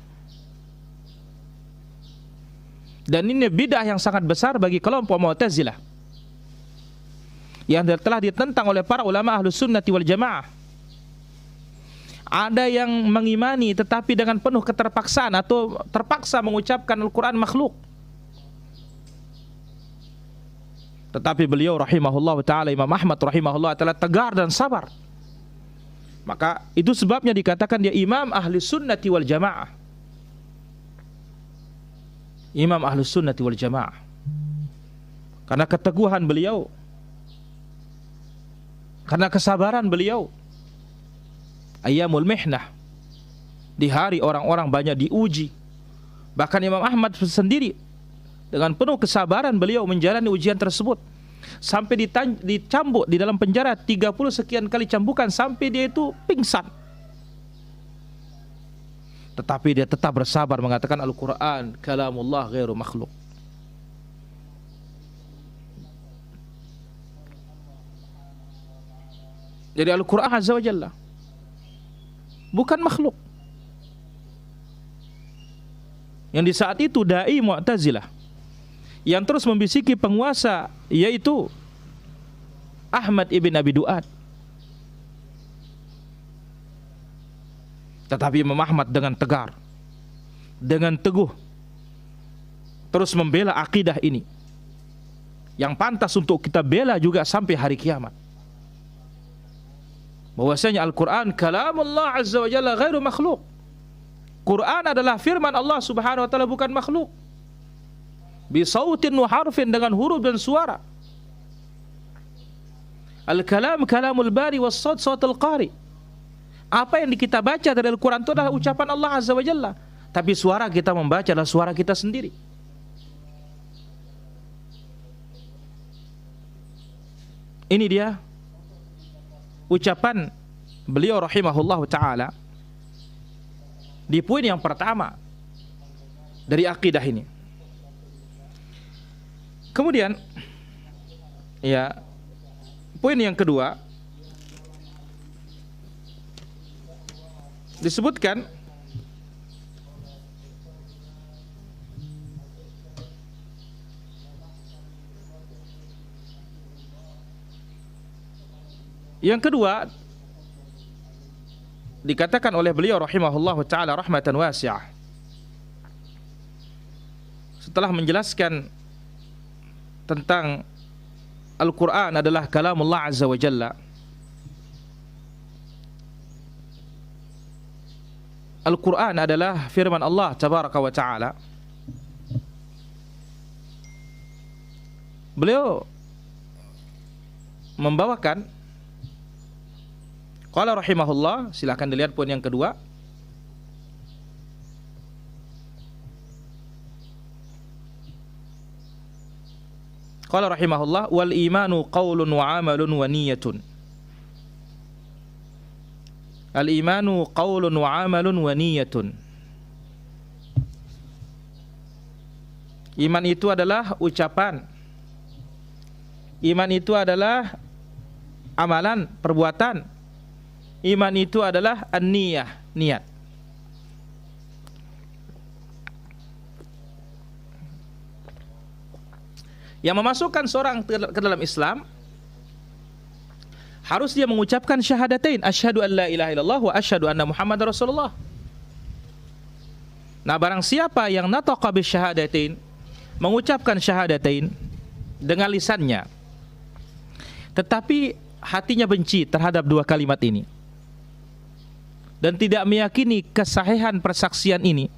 Dan ini bid'ah yang sangat besar bagi kelompok Mu'tazilah yang telah ditentang oleh para ulama Ahlus Sunnati wal Jamaah. Ada yang mengimani tetapi dengan penuh keterpaksaan atau terpaksa mengucapkan Al-Quran makhluk. Tetapi beliau rahimahullah ta'ala, Imam Ahmad rahimahullah ta'ala, tegar dan sabar. Maka itu sebabnya dikatakan dia Imam Ahli Sunnati wal Jamaah. Imam Ahli Sunnati wal Jamaah. Karena keteguhan beliau, karena kesabaran beliau. Ayyamul mihnah, di hari orang-orang banyak diuji. Bahkan Imam Ahmad sendiri dengan penuh kesabaran beliau menjalani ujian tersebut, sampai dicambuk di dalam penjara 30 sekian kali cambukan sampai dia itu pingsan. Tetapi dia tetap bersabar mengatakan Al-Quran kalamullah ghairu makhluk. Jadi Al-Quran Azza wa Jalla bukan makhluk. Yang di saat itu dai Mu'tazilah yang terus membisiki penguasa, yaitu Ahmad ibn Abi Du'ad. Tetapi Imam Ahmad dengan tegar, dengan teguh, terus membela akidah ini yang pantas untuk kita bela juga sampai hari kiamat, bahwasanya Al-Quran kalamullah Azza wa Jalla ghairu makhluk. Quran adalah firman Allah Subhanahu wa ta'ala, bukan makhluk. Bisautin wa harfin, dengan huruf dan suara. Al-kalam kalamul bari was saut sautul qari. Apa yang kita baca dari Al-Quran itu adalah ucapan Allah Azza wa Jalla, tapi suara kita membaca adalah suara kita sendiri. Ini dia ucapan beliau rahimahullahu ta'ala di poin yang pertama dari akidah ini. Kemudian ya, poin yang kedua disebutkan dikatakan oleh beliau rahimahullahu taala rahmatan wasi'ah, setelah menjelaskan tentang Al-Quran adalah kalamullah azza wa jalla, Al-Quran adalah firman Allah tabaraka wa ta'ala. Beliau membawakan, qala rahimahullah, silakan dilihat poin yang kedua. Qala rahimahullah, wal imanu qaulun wa amalun wa niyatun. Al imanu qaulun wa amalun wa niyatun. Iman itu adalah ucapan. Iman itu adalah amalan, perbuatan. Iman itu adalah an-niyah, niat. Yang memasukkan seorang ke dalam Islam, harus dia mengucapkan syahadatain, asyhadu an la ilaha illallah wa asyhadu anna muhammadar rasulullah. Nah, barang siapa yang nataqa bisyahadatain, mengucapkan syahadatain dengan lisannya, tetapi hatinya benci terhadap dua kalimat ini dan tidak meyakini kesahihan persaksian ini,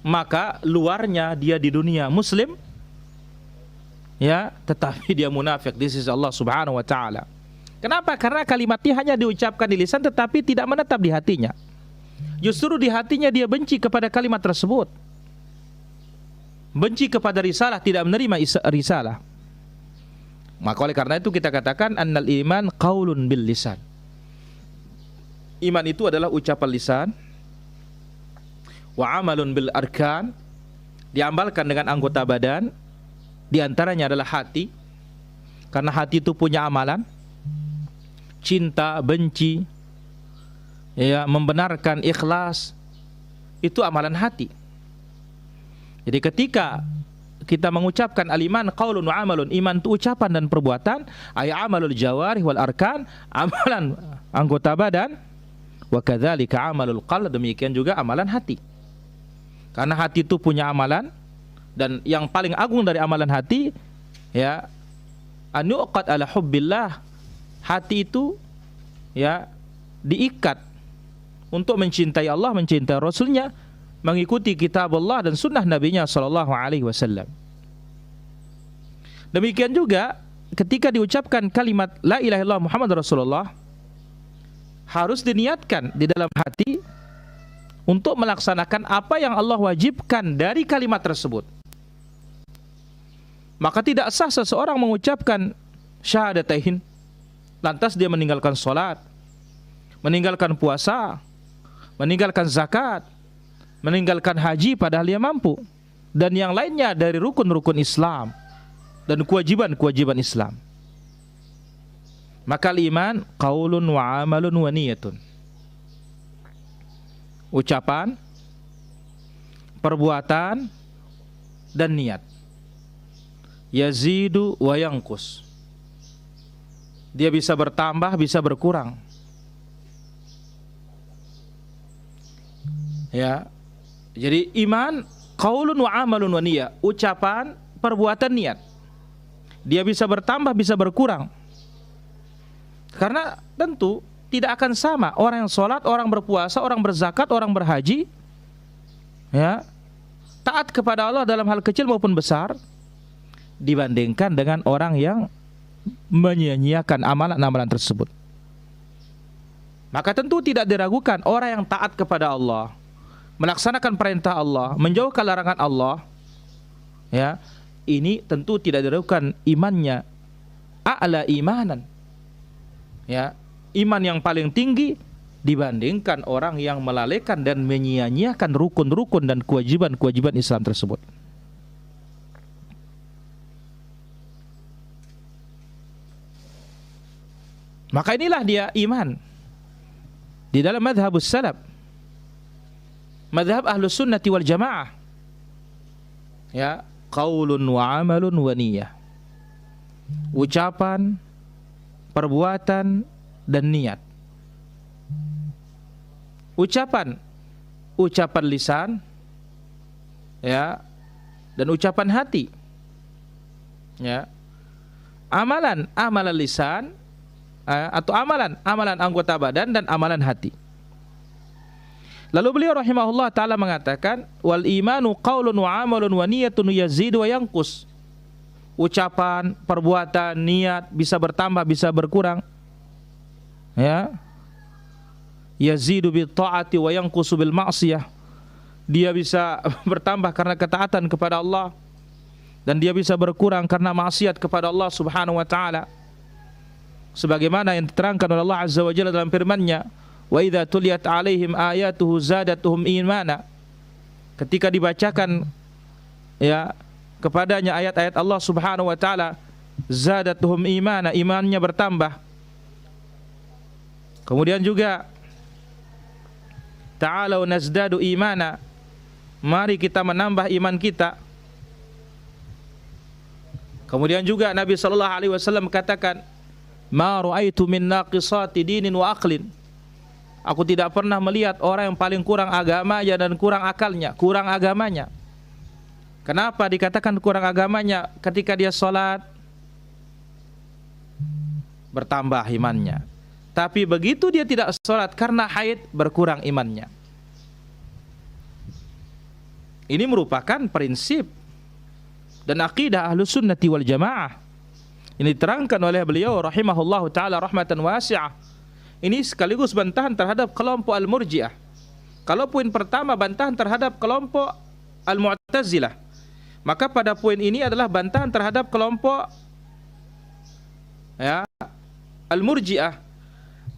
maka luarnya dia di dunia muslim, ya, tetapi dia munafik di sisi Allah Subhanahu wa taala. Kenapa? Karena kalimatnya hanya diucapkan di lisan tetapi tidak menetap di hatinya. Justru di hatinya dia benci kepada kalimat tersebut. Benci kepada risalah, tidak menerima risalah. Maka oleh karena itu kita katakan annal iman qaulun bil lisan. Iman itu adalah ucapan lisan, wa amalun bil arkan, diamalkan dengan anggota badan, di antaranya adalah hati, karena hati itu punya amalan, cinta, benci, ya, membenarkan, ikhlas, itu amalan hati. Jadi ketika kita mengucapkan al-iman qaulun wa amalun, iman itu ucapan dan perbuatan, ay amalul jawarih wal arkan, amalan anggota badan, wa kadzalika amalul qalb, demikian juga amalan hati. Karena hati itu punya amalan, dan yang paling agung dari amalan hati, ya, anuqat ala hubbillah, hati itu, ya, diikat untuk mencintai Allah, mencintai Rasulnya, mengikuti kitab Allah dan sunnah Nabi-Nya sallallahu alaihi wasallam. Demikian juga ketika diucapkan kalimat la ilaha illallah Muhammad Rasulullah, harus diniatkan di dalam hati untuk melaksanakan apa yang Allah wajibkan dari kalimat tersebut. Maka tidak sah seseorang mengucapkan syahadatain lantas dia meninggalkan salat, meninggalkan puasa, meninggalkan zakat, meninggalkan haji padahal dia mampu, dan yang lainnya dari rukun-rukun Islam dan kewajiban-kewajiban Islam. Maka iman qaulun wa amalun wa niyatun. Ucapan, perbuatan, dan niat. Yazidu wa yanqus. Dia bisa bertambah, bisa berkurang. Ya. Jadi iman qaulun wa amalun wa niyah, ucapan, perbuatan, niat. Dia bisa bertambah, bisa berkurang. Karena tentu tidak akan sama orang yang sholat, orang berpuasa, orang berzakat, orang berhaji, ya, taat kepada Allah dalam hal kecil maupun besar, dibandingkan dengan orang yang menyia-nyiakan amalan-amalan tersebut. Maka tentu tidak diragukan orang yang taat kepada Allah, melaksanakan perintah Allah, menjauhkan larangan Allah, ya, ini tentu tidak diragukan imannya a'la imanan, ya, iman yang paling tinggi dibandingkan orang yang melalaikan dan menyia-nyiakan rukun-rukun dan kewajiban-kewajiban Islam tersebut. Maka inilah dia iman di dalam madhabus salaf, madhab ahlus sunnati wal jamaah, ya, qaulun wa amalun wa niyah, ucapan, perbuatan, dan niat. ucapan, ucapan lisan, ya, dan ucapan hati. Ya. Amalan, amalan lisan, atau amalan, amalan anggota badan dan amalan hati. Lalu beliau rahimahullah taala mengatakan, wal imanu qaulun wa amalun wa niyatun yazidu wa yanqus. Ucapan, perbuatan, niat bisa bertambah, bisa berkurang. Ya. Yazidu bil taati wa yanqusu bil ma'siyah. Dia bisa bertambah karena ketaatan kepada Allah, dan dia bisa berkurang karena maksiat kepada Allah Subhanahu wa taala. Sebagaimana yang diterangkan oleh Allah Azza wa Jalla dalam firman-Nya, wa idza tuliyat alaihim ayatuhu zadatuhum imana. Ketika dibacakan ya kepadanya ayat-ayat Allah Subhanahu wa taala, zadatuhum imana, imannya bertambah. Kemudian juga ta'alau nazdadu imana, mari kita menambah iman kita. Kemudian juga Nabi sallallahu alaihi wasallam katakan, ma ra'aitu min naqisati dinin wa aqlin. Aku tidak pernah melihat orang yang paling kurang agamanya dan kurang akalnya, kurang agamanya. Kenapa dikatakan kurang agamanya? Ketika dia salat bertambah imannya. Tapi begitu dia tidak salat karena haid, berkurang imannya. Ini merupakan prinsip dan akidah Ahlus Sunnati wal Jamaah. Ini diterangkan oleh beliau rahimahullahu taala rahmatan wasi'ah. Ini sekaligus bantahan terhadap kelompok Al-Murji'ah. Kalau poin pertama bantahan terhadap kelompok Al-Mu'tazilah, maka pada poin ini adalah bantahan terhadap kelompok ya Al-Murji'ah,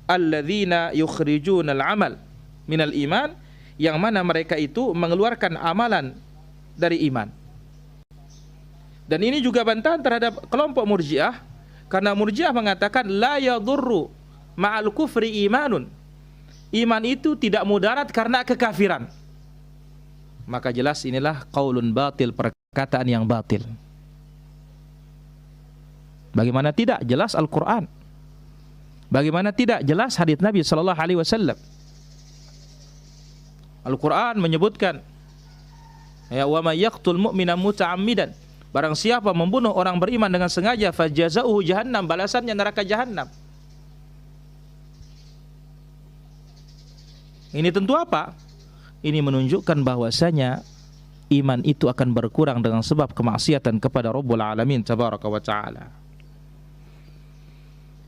alladzina yukhrijuna al-amal minal iman, yang mana mereka itu mengeluarkan amalan dari iman. Dan ini juga bantahan terhadap kelompok Murji'ah, karena Murji'ah mengatakan la yadurru ma'al kufri imanun. Iman itu tidak mudarat karena kekafiran. Maka jelas inilah qaulun batil, perkataan yang batil. Bagaimana tidak? Jelas Al-Quran. Bagaimana tidak? Jelas hadits Nabi sallallahu alaihi wasallam. Al-Quran menyebutkan, ya, wa may yaqtul mu'mina muta'ammidan. Barang siapa membunuh orang beriman dengan sengaja, fajazauhu jahannam, balasannya neraka jahannam. Ini tentu apa? Ini menunjukkan bahwasanya iman itu akan berkurang dengan sebab kemaksiatan kepada Rabbul Alamin tabaraka wa ta'ala.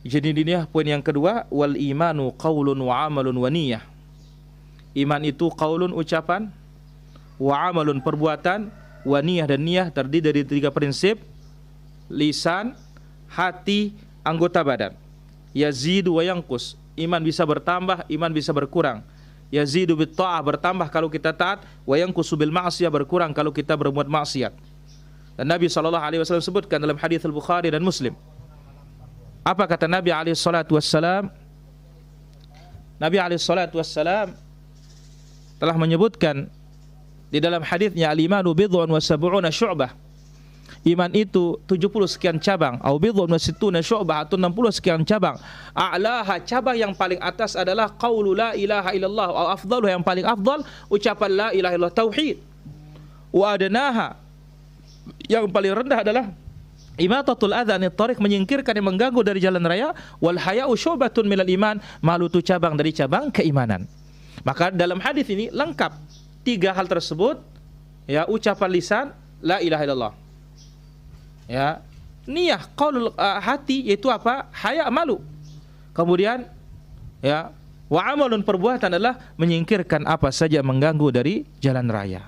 Jadi ini poin yang kedua, wal imanu qaulun wa amalun wa niyah. Iman itu qaulun, ucapan, wa amalun, perbuatan, wa niyah, dan niyah terdiri dari 3 prinsip: lisan, hati, anggota badan. Yazidu wa yanqus, iman bisa bertambah, iman bisa berkurang. Yazidu bit ta'ah, bertambah kalau kita taat, wa yanqusu bil ma'siyah, berkurang kalau kita berbuat maksiat. Dan Nabi sallallahu alaihi wasallam sebutkan dalam hadis Al-Bukhari dan Muslim. Apa kata Nabi alaihi salatu wassalam? Nabi alaihi salatu wassalam telah menyebutkan di dalam hadisnya, al-imanu bid'un wa sab'una syu'bah. Iman itu 70 sekian cabang, au bid'un wa sittuna syu'bah, atau 60 sekian cabang. A'laha, cabang yang paling atas adalah qaulu la ilaha illallah, au afdalu, yang paling afdal ucapan la ilaha illallah, tauhid. Wa adnaha, yang paling rendah adalah imatatul adza anit thariq, menyingkirkan yang mengganggu dari jalan raya. Wal haya'u syu'batun minal iman, malu itu cabang dari cabang keimanan. Maka dalam hadis ini lengkap 3 hal tersebut, ya, ucapan lisan la ilaha illallah, ya, niyah qaulul hati, yaitu apa? Haya, malu. Kemudian ya, wa amalun, perbuatan adalah menyingkirkan apa saja mengganggu dari jalan raya.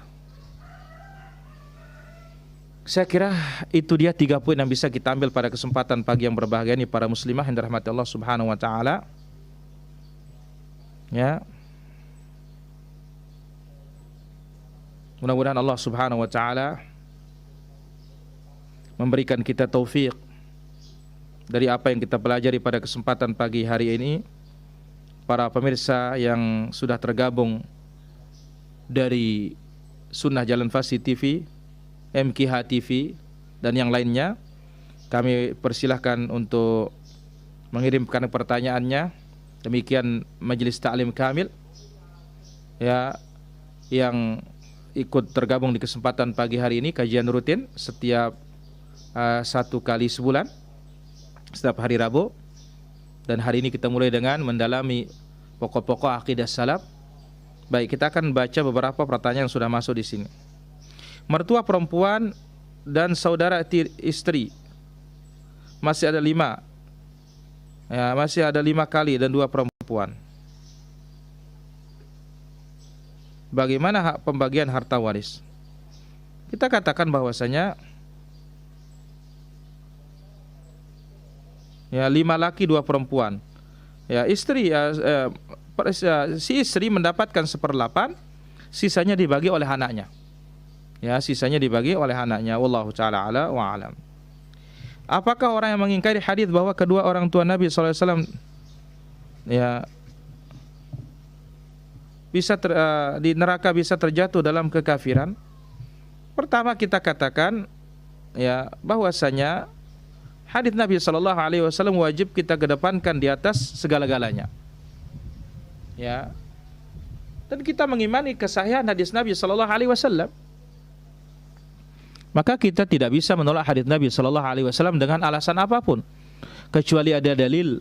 Saya kira itu dia 3 poin yang bisa kita ambil pada kesempatan pagi yang berbahagia ini, para muslimah yang dirahmati Allah Subhanahu wa taala. Ya. Mudah-mudahan Allah Subhanahu wa taala memberikan kita taufik dari apa yang kita pelajari pada kesempatan pagi hari ini. Para pemirsa yang sudah tergabung dari Sunnah Jalan Fasih TV, MKH TV, dan yang lainnya, kami persilahkan untuk mengirimkan pertanyaannya. Demikian Majelis Ta'lim Kamil. ya yang ikut tergabung di kesempatan pagi hari ini, kajian rutin setiap 1 kali sebulan, setiap hari Rabu. Dan hari ini kita mulai dengan mendalami pokok-pokok akidah salaf. Baik, kita akan baca beberapa pertanyaan yang sudah masuk di sini. Mertua perempuan dan saudara istri masih ada 5. Ya, masih ada 5 kali dan 2 perempuan. Bagaimana hak pembagian harta waris? Kita katakan bahwasanya ya 5 laki 2 perempuan. Ya istri si istri mendapatkan 1/8, sisanya dibagi oleh anaknya. Ya sisanya dibagi oleh anaknya. Wallahu taala ala wa alam. Apakah orang yang mengingkari hadis bahwa kedua orang tua Nabi sallallahu alaihi wasallam ya bisa di neraka bisa terjatuh dalam kekafiran? Pertama kita katakan ya bahwasanya hadis Nabi sallallahu alaihi wasallam wajib kita kedepankan di atas segala-galanya. Ya. Dan kita mengimani kesahihan hadis Nabi sallallahu alaihi wasallam. Maka kita tidak bisa menolak hadis Nabi sallallahu alaihi wasallam dengan alasan apapun, kecuali ada dalil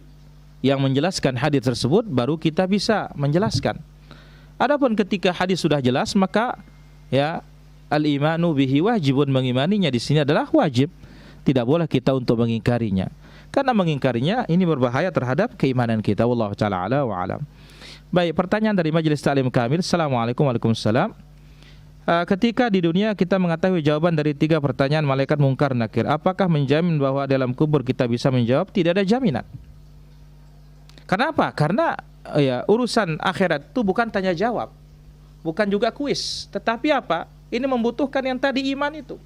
yang menjelaskan hadis tersebut, baru kita bisa menjelaskan. Adapun ketika hadis sudah jelas, maka ya al-imanu bihi wajibun, mengimaninya di sini adalah wajib. Tidak boleh kita untuk mengingkarinya. Karena mengingkarinya ini berbahaya terhadap keimanan kita. Wallahu taala ala wa alam. Baik, pertanyaan dari Majelis Ta'lim Kamil. Assalamualaikum warahmatullahi wabarakatuh. Ketika di dunia kita mengetahui jawaban dari 3 pertanyaan malaikat mungkar nakir, apakah menjamin bahwa dalam kubur kita bisa menjawab? Tidak ada jaminan. Kenapa? Karena ya urusan akhirat itu bukan tanya jawab, bukan juga kuis, tetapi apa? Ini membutuhkan yang tadi, iman itu.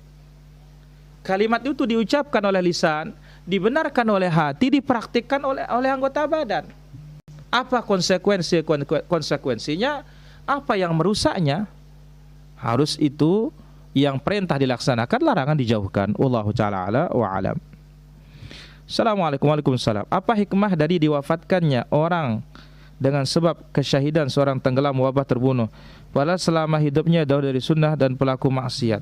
Kalimat itu diucapkan oleh lisan, dibenarkan oleh hati, dipraktikkan oleh anggota badan. Apa konsekuensinya? Apa yang merusaknya? Harus itu yang perintah dilaksanakan, larangan dijauhkan. Wallahu taala ala wa alam. Assalamualaikum warahmatullahi wabarakatuh. Apa hikmah dari diwafatkannya orang dengan sebab kesyahidan seorang tenggelam wabah terbunuh, padahal selama hidupnya jauh dari sunnah dan pelaku maksiat?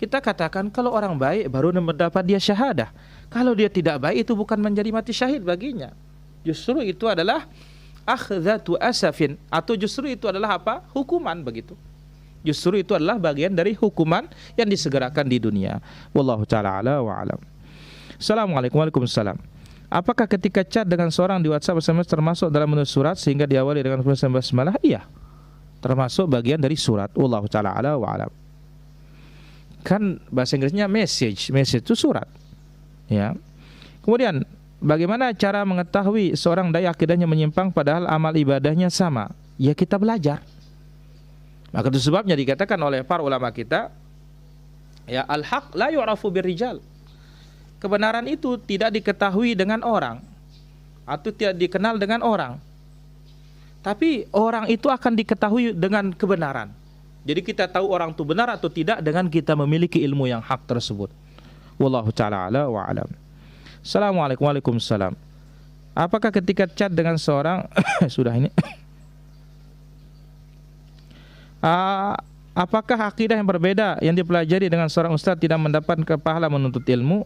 Kita katakan kalau orang baik baru mendapat dia syahadah. Kalau dia tidak baik itu bukan menjadi mati syahid baginya. Justru itu adalah akhdhatu asafin, atau justru itu adalah apa? Hukuman begitu. Justru itu adalah bagian dari hukuman yang disegerakan di dunia. Wallahu taala ala wa alam. Assalamualaikum warahmatullahi wabarakatuh. Apakah ketika chat dengan seorang di WhatsApp SMS termasuk dalam menu surat sehingga diawali dengan tulisan basmalah? Iya, termasuk bagian dari surat. Wallahu taala ala wa alam. Kan bahasa Inggrisnya message itu surat. Ya. Kemudian bagaimana cara mengetahui seorang dai akidahnya menyimpang padahal amal ibadahnya sama? Ya kita belajar. Maka itu sebabnya dikatakan oleh para ulama kita, ya al-haq la yu'rafu birrijal. Kebenaran itu tidak diketahui dengan orang atau tidak dikenal dengan orang. Tapi orang itu akan diketahui dengan kebenaran. Jadi kita tahu orang itu benar atau tidak dengan kita memiliki ilmu yang hak tersebut. Wallahu ta'ala ala wa alam. Assalamualaikum warahmatullahi wabarakatuh. Apakah ketika chat dengan seorang sudah ini apakah akidah yang berbeda yang dipelajari dengan seorang ustaz tidak mendapatkan pahala menuntut ilmu?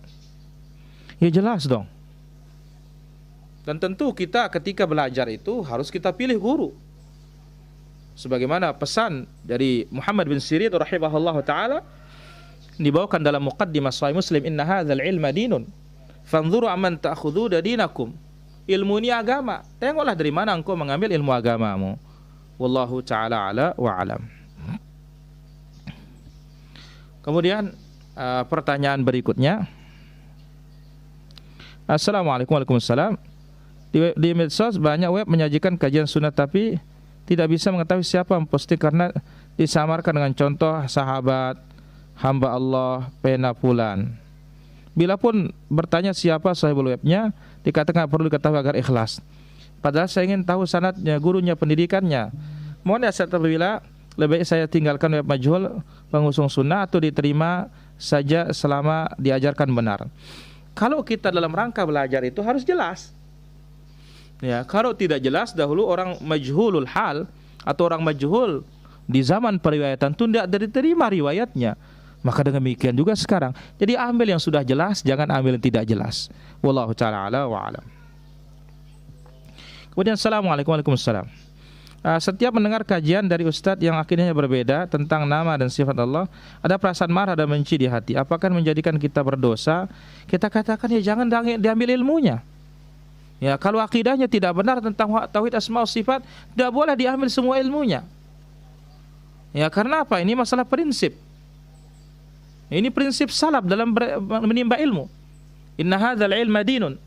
Ya jelas dong. Dan tentu kita ketika belajar itu harus kita pilih guru. Sebagaimana pesan dari Muhammad bin Sirin rahimahullah ta'ala dibawakan dalam muqaddimah Sahih Muslim, inna hadzal ilma dinun fanzuru amman ta'khudhu dinakum. Ilmu ini agama, tengoklah dari mana engkau mengambil ilmu agamamu. Wallahu ta'ala ala wa alam. Kemudian pertanyaan berikutnya. Assalamualaikum warahmatullahi wabarakatuh. Di medsos banyak web menyajikan kajian sunnah tapi tidak bisa mengetahui siapa memposting karena disamarkan dengan contoh sahabat, hamba Allah, pena fulan. Bila pun bertanya siapa sahibul webnya, dikatakan perlu diketahui agar ikhlas. Padahal saya ingin tahu sanadnya, gurunya, pendidikannya. Mohon nasihat apabila lebih baik saya tinggalkan web majhul pengusung sunnah atau diterima saja selama diajarkan benar. Kalau kita dalam rangka belajar itu harus jelas. Ya, kalau tidak jelas dahulu orang majhulul hal atau orang majhul di zaman periwayatan itu tidak diterima riwayatnya. Maka dengan demikian juga sekarang. Jadi ambil yang sudah jelas, jangan ambil yang tidak jelas. Wallahu ta'ala ala wa alam. Kemudian assalamualaikum warahmatullahi wabarakatuh. Setiap mendengar kajian dari ustadz yang akidahnya berbeda tentang nama dan sifat Allah, ada perasaan marah dan benci di hati. Apakah menjadikan kita berdosa? Kita katakan ya jangan diambil ilmunya. Ya, kalau akidahnya tidak benar tentang tauhid asma wa sifat, tidak boleh diambil semua ilmunya. Ya, karena apa? Ini masalah prinsip. Ini prinsip salaf dalam menimba ilmu. Inna hadzal ilma dinun.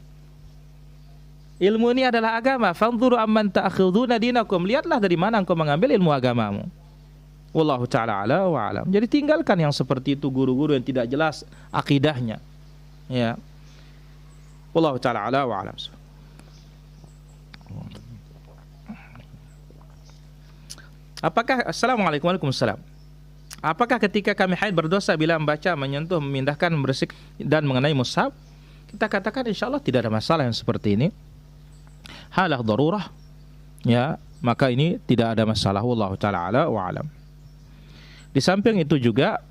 Ilmu ini adalah agama. Fanzuru amman ta'khuduna dinakum. Lihatlah dari mana engkau mengambil ilmu agamamu. Wallahu ta'ala ala wa alam. Jadi tinggalkan yang seperti itu, guru-guru yang tidak jelas akidahnya. Ya. Wallahu ta'ala ala wa alam. Assalamualaikum warahmatullahi wabarakatuh. Apakah ketika kami haid berdosa bila membaca, menyentuh, memindahkan, membersihkan dan mengenai mushaf? Kita katakan insya Allah tidak ada masalah yang seperti ini. Halah darurah, ya, maka ini tidak ada masalah. Wallahu ta'ala ala wa alam. Di samping itu juga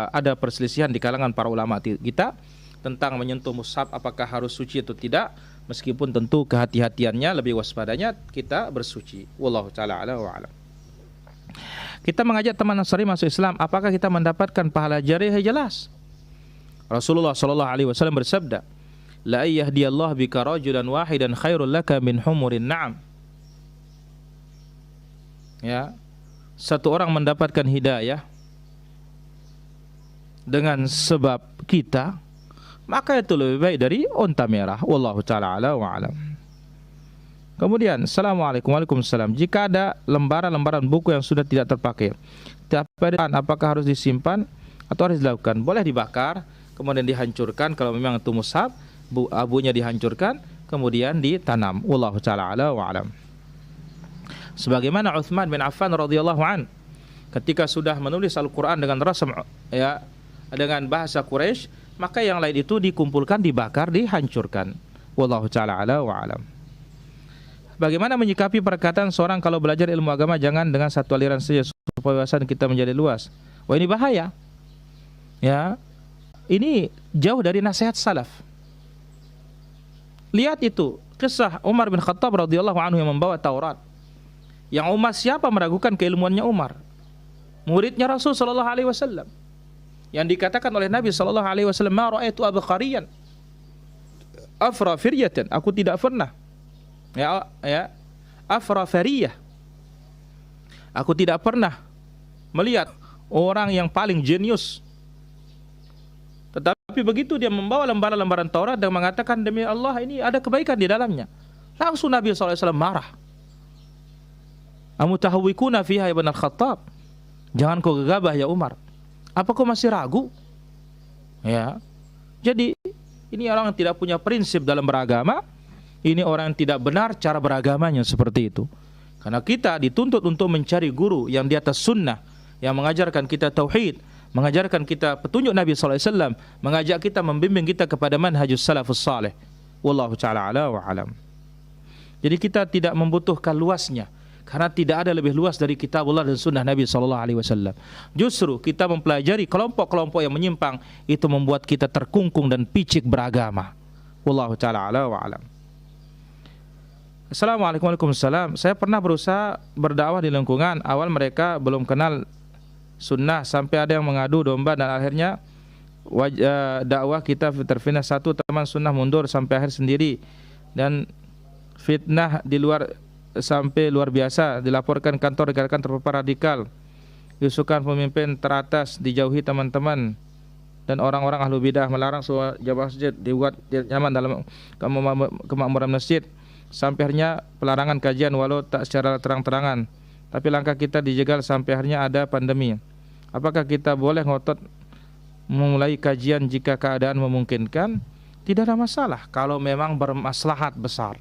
ada perselisihan di kalangan para ulama kita tentang menyentuh mushaf apakah harus suci atau tidak. Meskipun tentu kehati-hatiannya, lebih waspadanya kita bersuci. Wallahu ta'ala ala wa alam. Kita mengajak teman Nasrani masuk Islam, apakah kita mendapatkan pahala jariyah? Jelas. Rasulullah sallallahu alaihi wasallam bersabda, "La yahdiyallahu bika rajulan wahidan khairul laka min humurin na'am." Ya. Satu orang mendapatkan hidayah dengan sebab kita, maka itu lebih baik dari unta merah. Wallahu ta'ala ala wa alam. Kemudian, assalamualaikum warahmatullahi wabarakatuh. Jika ada lembaran-lembaran buku yang sudah tidak terpakai, apakah harus disimpan atau harus dilakukan? Boleh dibakar, kemudian dihancurkan. Kalau memang itu mushaf, abunya dihancurkan, kemudian ditanam. Wallahu ta'ala ala wa alam. Sebagaimana Utsman bin Affan radhiyallahu an, ketika sudah menulis Al-Quran dengan rasam, ya, dengan bahasa Quraisy, maka yang lain itu dikumpulkan, dibakar, dihancurkan. Wallahu ta'ala ala wa alam. Bagaimana menyikapi perkataan seorang kalau belajar ilmu agama jangan dengan satu aliran saja supaya wawasan kita menjadi luas? Wah, ini bahaya. Ya, ini jauh dari nasihat salaf. Lihat itu kisah Umar bin Khattab radhiyallahu anhu yang membawa Taurat. Yang Umar, siapa meragukan keilmuannya Umar? Muridnya Rasul sallallahu alaihi wasallam. Yang dikatakan oleh Nabi sallallahu alaihi wasallam, "Ma ra'aitu abqariyan afra firyatan." Aku tidak pernah afra fariyah. Aku tidak pernah melihat orang yang paling jenius. Tetapi begitu dia membawa lembaran-lembaran Taurat dan mengatakan, demi Allah ini ada kebaikan di dalamnya, langsung Nabi SAW marah. Amutahawwikuna fiha ibn al-Khattab. Jangan kau gegabah ya Umar. Apa kau masih ragu? Ya. Jadi ini orang yang tidak punya prinsip dalam beragama. Ini orang yang tidak benar cara beragamanya seperti itu. Karena kita dituntut untuk mencari guru yang di atas sunnah, yang mengajarkan kita tauhid, mengajarkan kita petunjuk Nabi SAW, mengajak kita, membimbing kita kepada manhajus salafus salih. Wallahu ta'ala ala wa alam. Jadi kita tidak membutuhkan luasnya, karena tidak ada lebih luas dari kitabullah dan sunnah Nabi SAW. Justru kita mempelajari kelompok-kelompok yang menyimpang, itu membuat kita terkungkung dan picik beragama. Wallahu ta'ala ala wa alam. Assalamualaikum warahmatullahi wabarakatuh. Saya pernah berusaha berdakwah di lingkungan awal, mereka belum kenal sunnah sampai ada yang mengadu domba dan akhirnya dakwah kita terfitnah. Satu teman sunnah mundur sampai akhir sendiri dan fitnah di luar sampai luar biasa, dilaporkan kantor rekan-rekan terpapar radikal, diusulkan pemimpin teratas dijauhi teman-teman dan orang-orang ahlu bidah, melarang semua jamaah masjid, dibuat nyaman dalam kemakmuran masjid. Sampai akhirnya pelarangan kajian walau tak secara terang-terangan, tapi langkah kita dijegal sampai akhirnya ada pandemi. Apakah kita boleh ngotot memulai kajian jika keadaan memungkinkan? Tidak ada masalah kalau memang bermaslahat besar.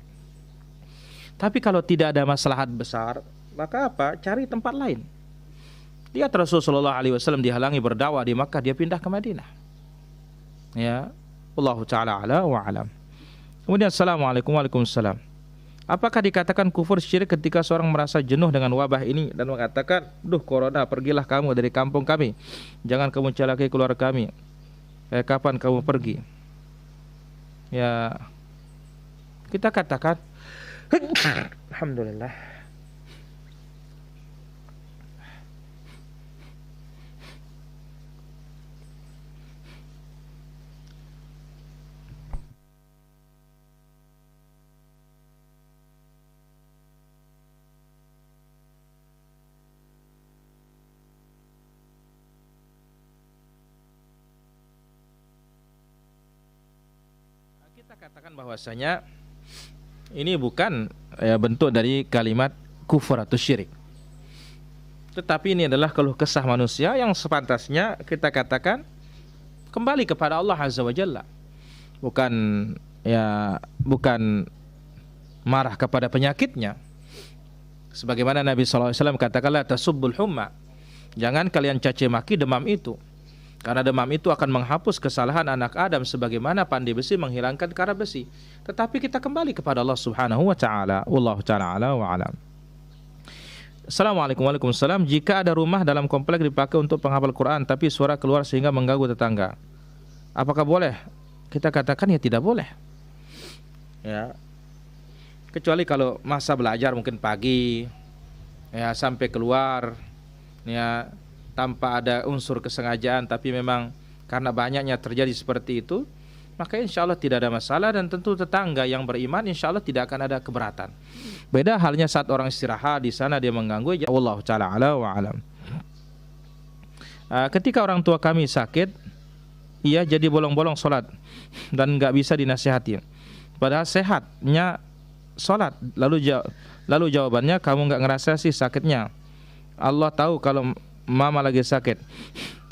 Tapi kalau tidak ada maslahat besar, maka apa? Cari tempat lain. Lihat Rasulullah SAW dihalangi berdakwah di Makkah, dia pindah ke Madinah. Ya, Allahu ta'ala ala wa alam. Kemudian assalamualaikum warahmatullahi wabarakatuh. Apakah dikatakan kufur syirik ketika seorang merasa jenuh dengan wabah ini dan mengatakan, "Duh corona, pergilah kamu dari kampung kami. Jangan kamu celakai keluarga kami. Kapan kamu pergi?" Ya, kita katakan alhamdulillah. Kita katakan bahwasanya ini bukan bentuk dari kalimat kufur atau syirik. Tetapi ini adalah keluh kesah manusia yang sepantasnya kita katakan kembali kepada Allah Azza wa Jalla. Bukan marah kepada penyakitnya. Sebagaimana Nabi SAW katakan, la tasubbul humma. Jangan kalian caci maki demam itu. Karena demam itu akan menghapus kesalahan anak Adam sebagaimana pandai besi menghilangkan karat besi. Tetapi kita kembali kepada Allah Subhanahu wa taala. Wallahu taala wa alam. Assalamualaikum warahmatullahi wabarakatuh. Jika ada rumah dalam komplek dipakai untuk penghafal Quran tapi suara keluar sehingga mengganggu tetangga, apakah boleh? Kita katakan ya tidak boleh. Ya. Kecuali kalau masa belajar mungkin pagi ya sampai keluar ya tanpa ada unsur kesengajaan, tapi memang karena banyaknya terjadi seperti itu, maka insya Allah tidak ada masalah, dan tentu tetangga yang beriman insya Allah tidak akan ada keberatan. Beda halnya saat orang istirahat di sana dia mengganggu. Wallahu ta'ala ala wa alam. Ketika orang tua kami sakit, ia jadi bolong-bolong sholat dan nggak bisa dinasihati. Padahal sehatnya sholat. Lalu jawabannya, kamu nggak ngerasa sih sakitnya? Allah tahu kalau mama lagi sakit.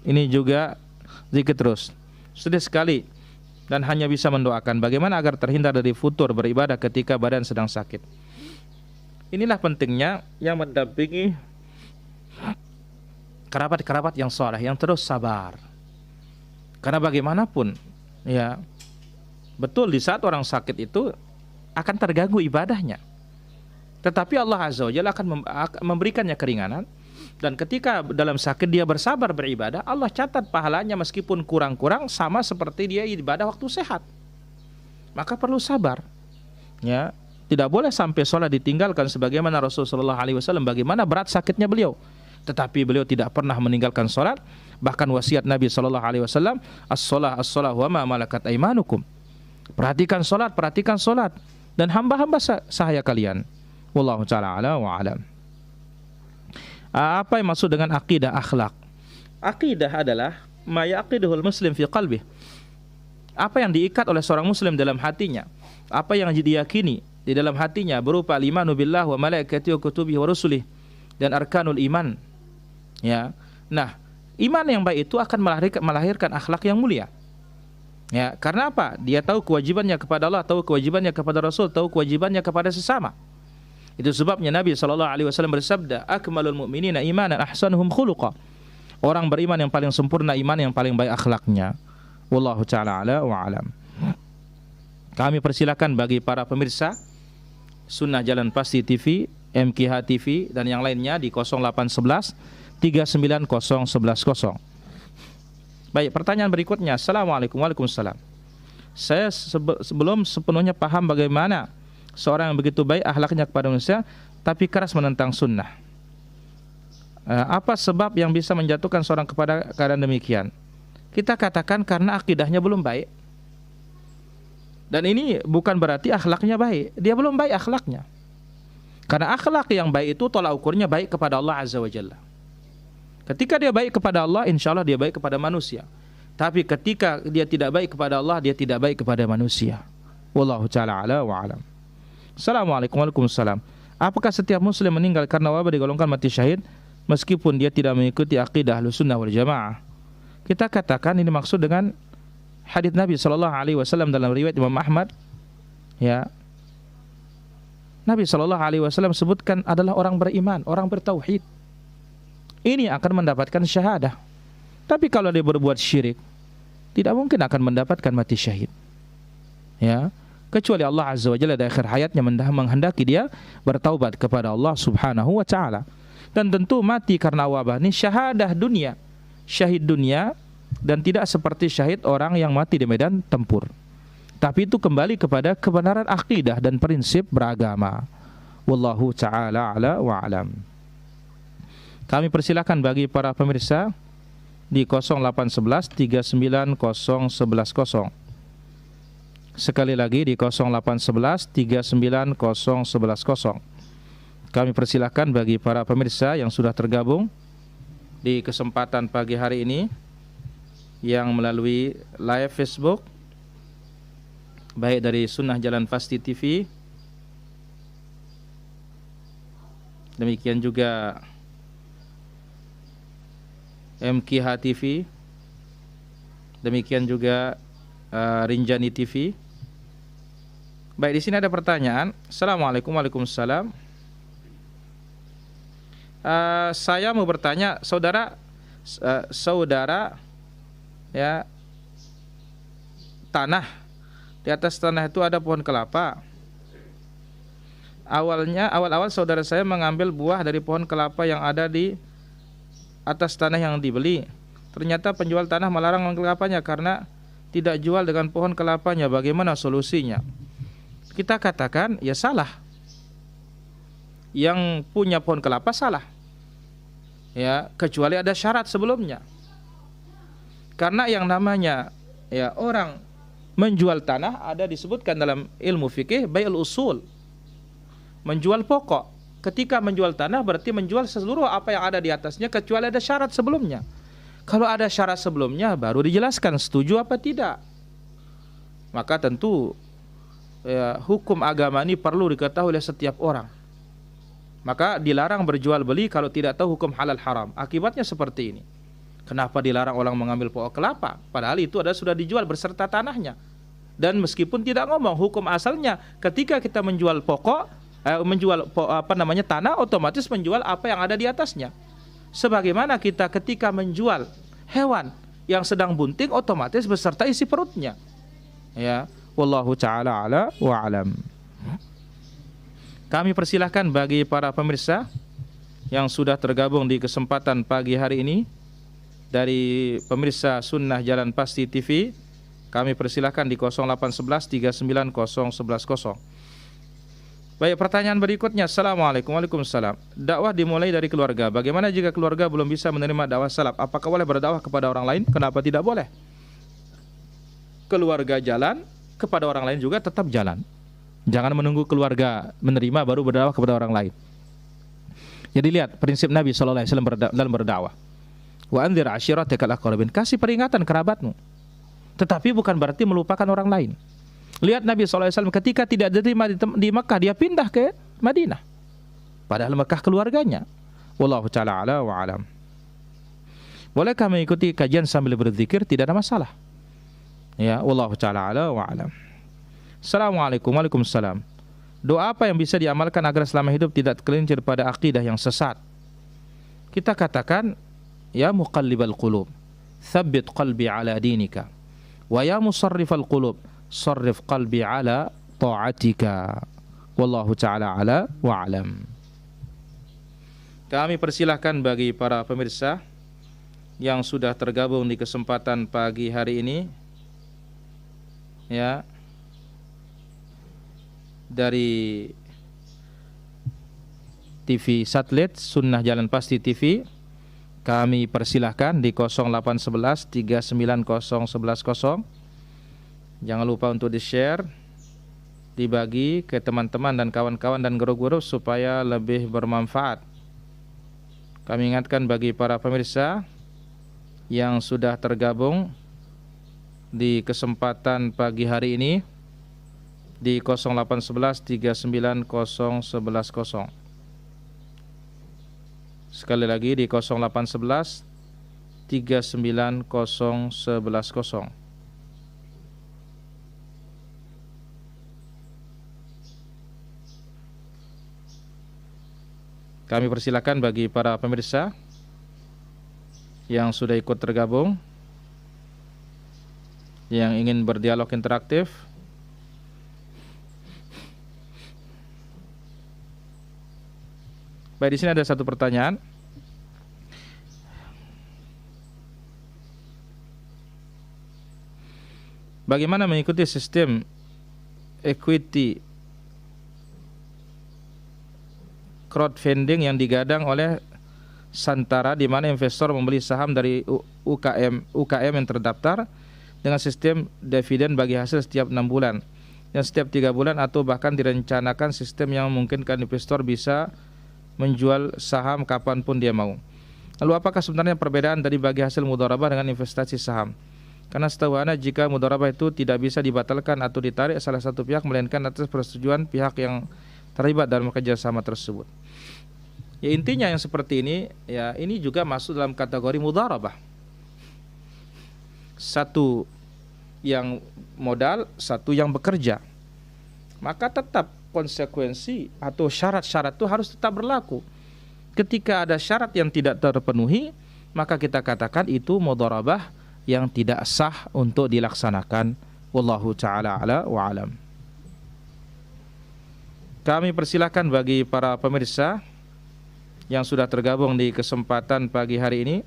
Ini juga zikir terus. Sedih sekali dan hanya bisa mendoakan. Bagaimana agar terhindar dari futur beribadah ketika badan sedang sakit? Inilah pentingnya yang mendampingi kerabat-kerabat yang saleh, yang terus sabar. Karena bagaimanapun, ya betul di saat orang sakit itu akan terganggu ibadahnya. Tetapi Allah Azza wa Jalla akan memberikannya keringanan. Dan ketika dalam sakit dia bersabar beribadah, Allah catat pahalanya meskipun kurang-kurang sama seperti dia ibadah waktu sehat. Maka perlu sabar. Ya, tidak boleh sampai sholat ditinggalkan sebagaimana Rasulullah SAW, bagaimana berat sakitnya beliau. Tetapi beliau tidak pernah meninggalkan sholat. Bahkan wasiat Nabi SAW, as-sholah wa ma malakat aimanukum. Perhatikan sholat dan hamba-hamba sahaya kalian. Wallahu ta'ala ala wa alam. Apa yang maksud dengan akidah akhlak? Akidah adalah ma yaqidul muslim fi qalbih. Apa yang diikat oleh seorang muslim dalam hatinya, apa yang diyakini di dalam hatinya berupa al-imanu billah wa malaikatihi wa kutubihi wa rusulih dan arkanul iman. Ya. Nah, iman yang baik itu akan melahirkan akhlak yang mulia. Ya, karena apa? Dia tahu kewajibannya kepada Allah, tahu kewajibannya kepada Rasul, tahu kewajibannya kepada sesama. Itu sebabnya Nabi SAW bersabda, akmalul mu'minina imanan ahsanuhum khuluqa. Orang beriman yang paling sempurna iman, yang paling baik akhlaknya. Wallahu ta'ala ala wa alam. Kami persilakan bagi para pemirsa Sunnah Jalan Pasti TV, MKH TV dan yang lainnya di 0811 390110. Baik, pertanyaan berikutnya. Assalamualaikum warahmatullahi wabarakatuh. Saya sebelum sepenuhnya paham bagaimana seorang yang begitu baik akhlaknya kepada manusia tapi keras menentang sunnah. Apa sebab yang bisa menjatuhkan seorang kepada keadaan demikian? Kita katakan karena akidahnya belum baik. Dan ini bukan berarti akhlaknya baik. Dia belum baik akhlaknya. Karena akhlak yang baik itu tolak ukurnya baik kepada Allah Azza wa Jalla. Ketika dia baik kepada Allah, insya Allah dia baik kepada manusia. Tapi ketika dia tidak baik kepada Allah, dia tidak baik kepada manusia. Wallahu ta'ala ala wa alam. Assalamualaikum warahmatullahi wabarakatuh. Apakah setiap muslim meninggal karena wabah digolongkan mati syahid meskipun dia tidak mengikuti akidah Ahlussunnah wal Jamaah? Kita katakan ini maksud dengan hadits Nabi SAW dalam riwayat Imam Ahmad. Ya, Nabi SAW sebutkan adalah orang beriman, orang bertauhid. Ini akan mendapatkan syahadah. Tapi kalau dia berbuat syirik, tidak mungkin akan mendapatkan mati syahid. Ya. kecuali Allah Azza wa Jalla di akhir hayatnya menghendaki dia bertaubat kepada Allah Subhanahu wa taala. Dan tentu mati karena wabah ini syahadah dunia, syahid dunia, dan tidak seperti syahid orang yang mati di medan tempur. Tapi itu kembali kepada kebenaran akidah dan prinsip beragama. Wallahu taala ala wa alam. Kami persilakan bagi para pemirsa di 0811 39 0110. Sekali lagi di 0811 39 0110. Kami persilakan bagi para pemirsa yang sudah tergabung di kesempatan pagi hari ini yang melalui live Facebook, baik dari Sunnah Jalan Pasti TV, demikian juga MKH TV, demikian juga Rinjani TV. Baik, di sini ada pertanyaan. Assalamualaikum, waalaikumsalam. Saya mau bertanya, saudara ya, tanah, di atas tanah itu ada pohon kelapa. Awal-awal saudara saya mengambil buah dari pohon kelapa yang ada di atas tanah yang dibeli. Ternyata penjual tanah melarang kelapanya karena tidak jual dengan pohon kelapanya. Bagaimana solusinya? Kita katakan ya salah. Yang punya pohon kelapa salah. Ya, kecuali ada syarat sebelumnya. Karena yang namanya ya orang menjual tanah ada disebutkan dalam ilmu fikih bai'ul usul. Menjual pokok. Ketika menjual tanah berarti menjual seluruh apa yang ada di atasnya kecuali ada syarat sebelumnya. Kalau ada syarat sebelumnya baru dijelaskan setuju apa tidak. Maka tentu ya, hukum agama ini perlu diketahui oleh setiap orang. Maka dilarang berjual beli kalau tidak tahu hukum halal haram. Akibatnya seperti ini. Kenapa dilarang orang mengambil pokok kelapa? Padahal itu sudah dijual berserta tanahnya. Dan meskipun tidak ngomong hukum asalnya, ketika kita menjual tanah, otomatis menjual apa yang ada di atasnya. Sebagaimana kita ketika menjual hewan yang sedang bunting, otomatis beserta isi perutnya. Ya, wallahu taala ala wa alam. Kami persilahkan bagi para pemirsa yang sudah tergabung di kesempatan pagi hari ini dari pemirsa Sunnah Jalan Pasti TV. Kami persilahkan di 0811 39 0110. Baik, pertanyaan berikutnya. Assalamualaikum, waalaikumsalam. Dakwah dimulai dari keluarga. Bagaimana jika keluarga belum bisa menerima dakwah salaf? Apakah boleh berdakwah kepada orang lain? Kenapa tidak boleh? Keluarga jalan, kepada orang lain juga tetap jalan. Jangan menunggu keluarga menerima baru berdakwah kepada orang lain. Jadi lihat prinsip Nabi SAW dalam berdakwah. Wa anzir ashiratakal aqrabin. Kasih peringatan kerabatmu. Tetapi bukan berarti melupakan orang lain. Lihat Nabi SAW ketika tidak diterima di Mekah, dia pindah ke Madinah. Padahal Mekah keluarganya. Wallahu ta'ala ala wa alam. Bolehkah mengikuti kajian sambil berzikir? Tidak ada masalah. Ya, wallahu ta'ala ala wa alam. Assalamualaikum, waalaikumsalam. Doa apa yang bisa diamalkan agar selama hidup tidak tergelincir pada akidah yang sesat? Kita katakan, ya muqallibal qulub, tsabbit qalbi ala dinika. Wa ya musarrifal qulub, sarrif qalbi ala ta'atika. Wallahu ta'ala ala wa alam. Kami persilahkan bagi para pemirsa yang sudah tergabung di kesempatan pagi hari ini, ya, dari TV satelit Sunnah Jalan Pasti TV. Kami persilahkan di 0811 390110. Jangan lupa untuk di-share, dibagi ke teman-teman dan kawan-kawan dan guru-guru supaya lebih bermanfaat. Kami ingatkan bagi para pemirsa yang sudah tergabung di kesempatan pagi hari ini di 0811 390110. Sekali lagi di 0811 390110. Kami persilakan bagi para pemirsa yang sudah ikut tergabung, yang ingin berdialog interaktif, Baik, di sini ada satu pertanyaan. Bagaimana mengikuti sistem equity crowdfunding yang digadang oleh Santara, di mana investor membeli saham dari UKM yang terdaftar dengan sistem dividen bagi hasil setiap 6 bulan dan setiap 3 bulan, atau bahkan direncanakan sistem yang memungkinkan investor bisa menjual saham kapanpun dia mau. Lalu apakah sebenarnya perbedaan dari bagi hasil mudharabah dengan investasi saham? Karena setahu Ana, jika mudharabah itu tidak bisa dibatalkan atau ditarik salah satu pihak, melainkan atas persetujuan pihak yang terlibat dalam kerjasama tersebut. Ya, intinya yang seperti ini, ya ini juga masuk dalam kategori mudharabah. Satu yang modal, satu yang bekerja. Maka tetap konsekuensi atau syarat-syarat itu harus tetap berlaku. Ketika ada syarat yang tidak terpenuhi, maka kita katakan itu mudharabah yang tidak sah untuk dilaksanakan. Wallahu ta'ala ala wa alam. Kami persilahkan bagi para pemirsa yang sudah tergabung di kesempatan pagi hari ini,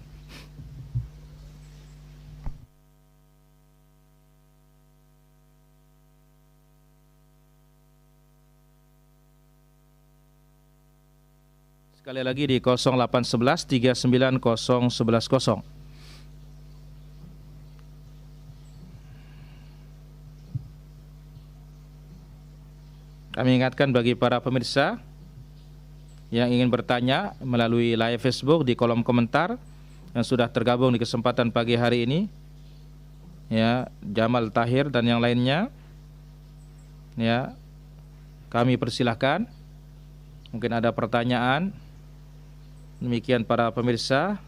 sekali lagi di 0811 390110. Kami ingatkan bagi para pemirsa yang ingin bertanya melalui live Facebook di kolom komentar yang sudah tergabung di kesempatan pagi hari ini, ya, Jamal Tahir dan yang lainnya, ya, kami persilahkan. Mungkin ada pertanyaan. Demikian para pemirsa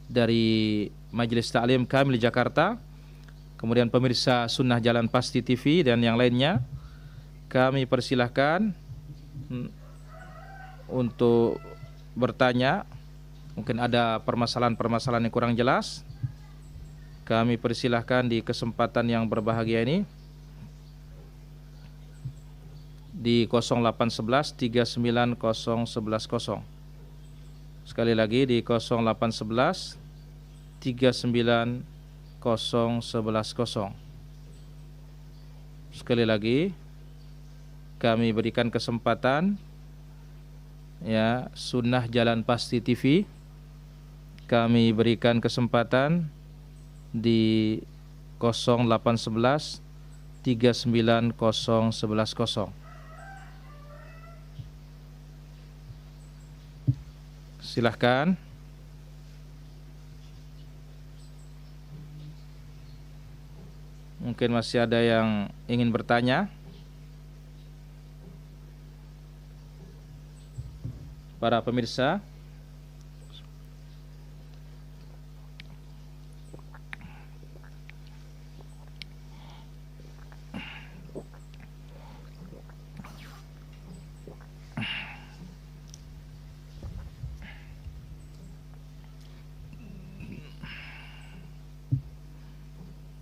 dari Majelis Ta'lim Kamil Jakarta, kemudian pemirsa Sunnah Jalan Pasti TV dan yang lainnya, kami persilahkan untuk bertanya. Mungkin ada permasalahan-permasalahan yang kurang jelas, kami persilahkan di kesempatan yang berbahagia ini di 0811 390110. Sekali lagi di 0811 390110. Sekali lagi kami berikan kesempatan, ya, Sunnah Jalan Pasti TV, kami berikan kesempatan di 0811 390110. Silahkan. Mungkin masih ada yang ingin bertanya. Para pemirsa,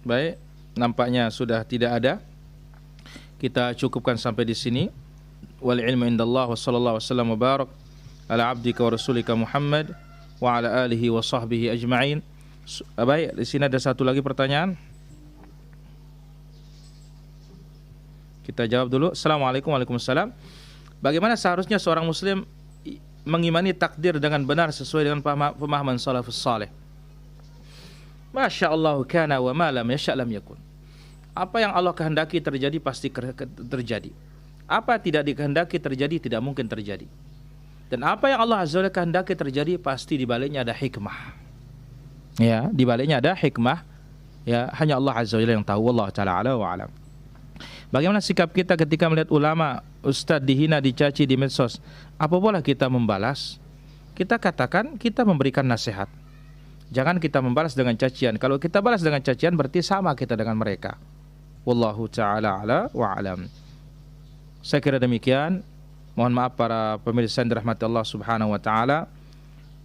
baik, nampaknya sudah tidak ada. Kita cukupkan sampai di sini. Wal ilmu indallah wa sallallahu wasallam wa barak ala abdika wa rasulika Muhammad wa ala alihi wa sahbihi ajma'in. Baik, di sini ada satu lagi pertanyaan. Kita jawab dulu. Assalamualaikum. Waalaikumsalam. Bagaimana seharusnya seorang muslim mengimani takdir dengan benar sesuai dengan pemahaman salafus saleh? Masya Allah kana wa ma lam yasha' lam yakun. Apa yang Allah kehendaki terjadi pasti terjadi. Apa tidak dikehendaki terjadi tidak mungkin terjadi. Dan apa yang Allah Azza wa Jalla kehendaki terjadi pasti di baliknya ada hikmah. Ya, di baliknya ada hikmah. Ya, hanya Allah Azza wa Jalla yang tahu. Wallahu taala ala wa alam. Bagaimana sikap kita ketika melihat ulama, ustadz dihina, dicaci di medsos? Apa boleh kita membalas? Kita katakan kita memberikan nasihat. Jangan kita membalas dengan cacian. Kalau kita balas dengan cacian berarti sama kita dengan mereka. Wallahu ta'ala ala wa alam. Saya kira demikian. Mohon maaf para pemirsa yang dirahmati Allah subhanahu wa ta'ala.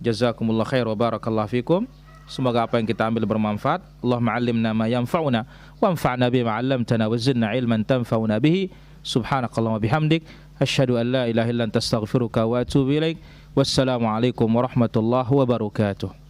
Jazakumullah khair wa barakallahu fikum. Semoga apa yang kita ambil bermanfaat. Allahumma 'allimna ma yanfa'una wa anfa'na bima 'allamtana wa zidna ilman tanfa'una bihi. Subhanakallahumma bihamdik Asyhadu an la ilaha illa anta astaghfiruka wa atubu ilaik. Wassalamualaikum warahmatullahi wabarakatuh.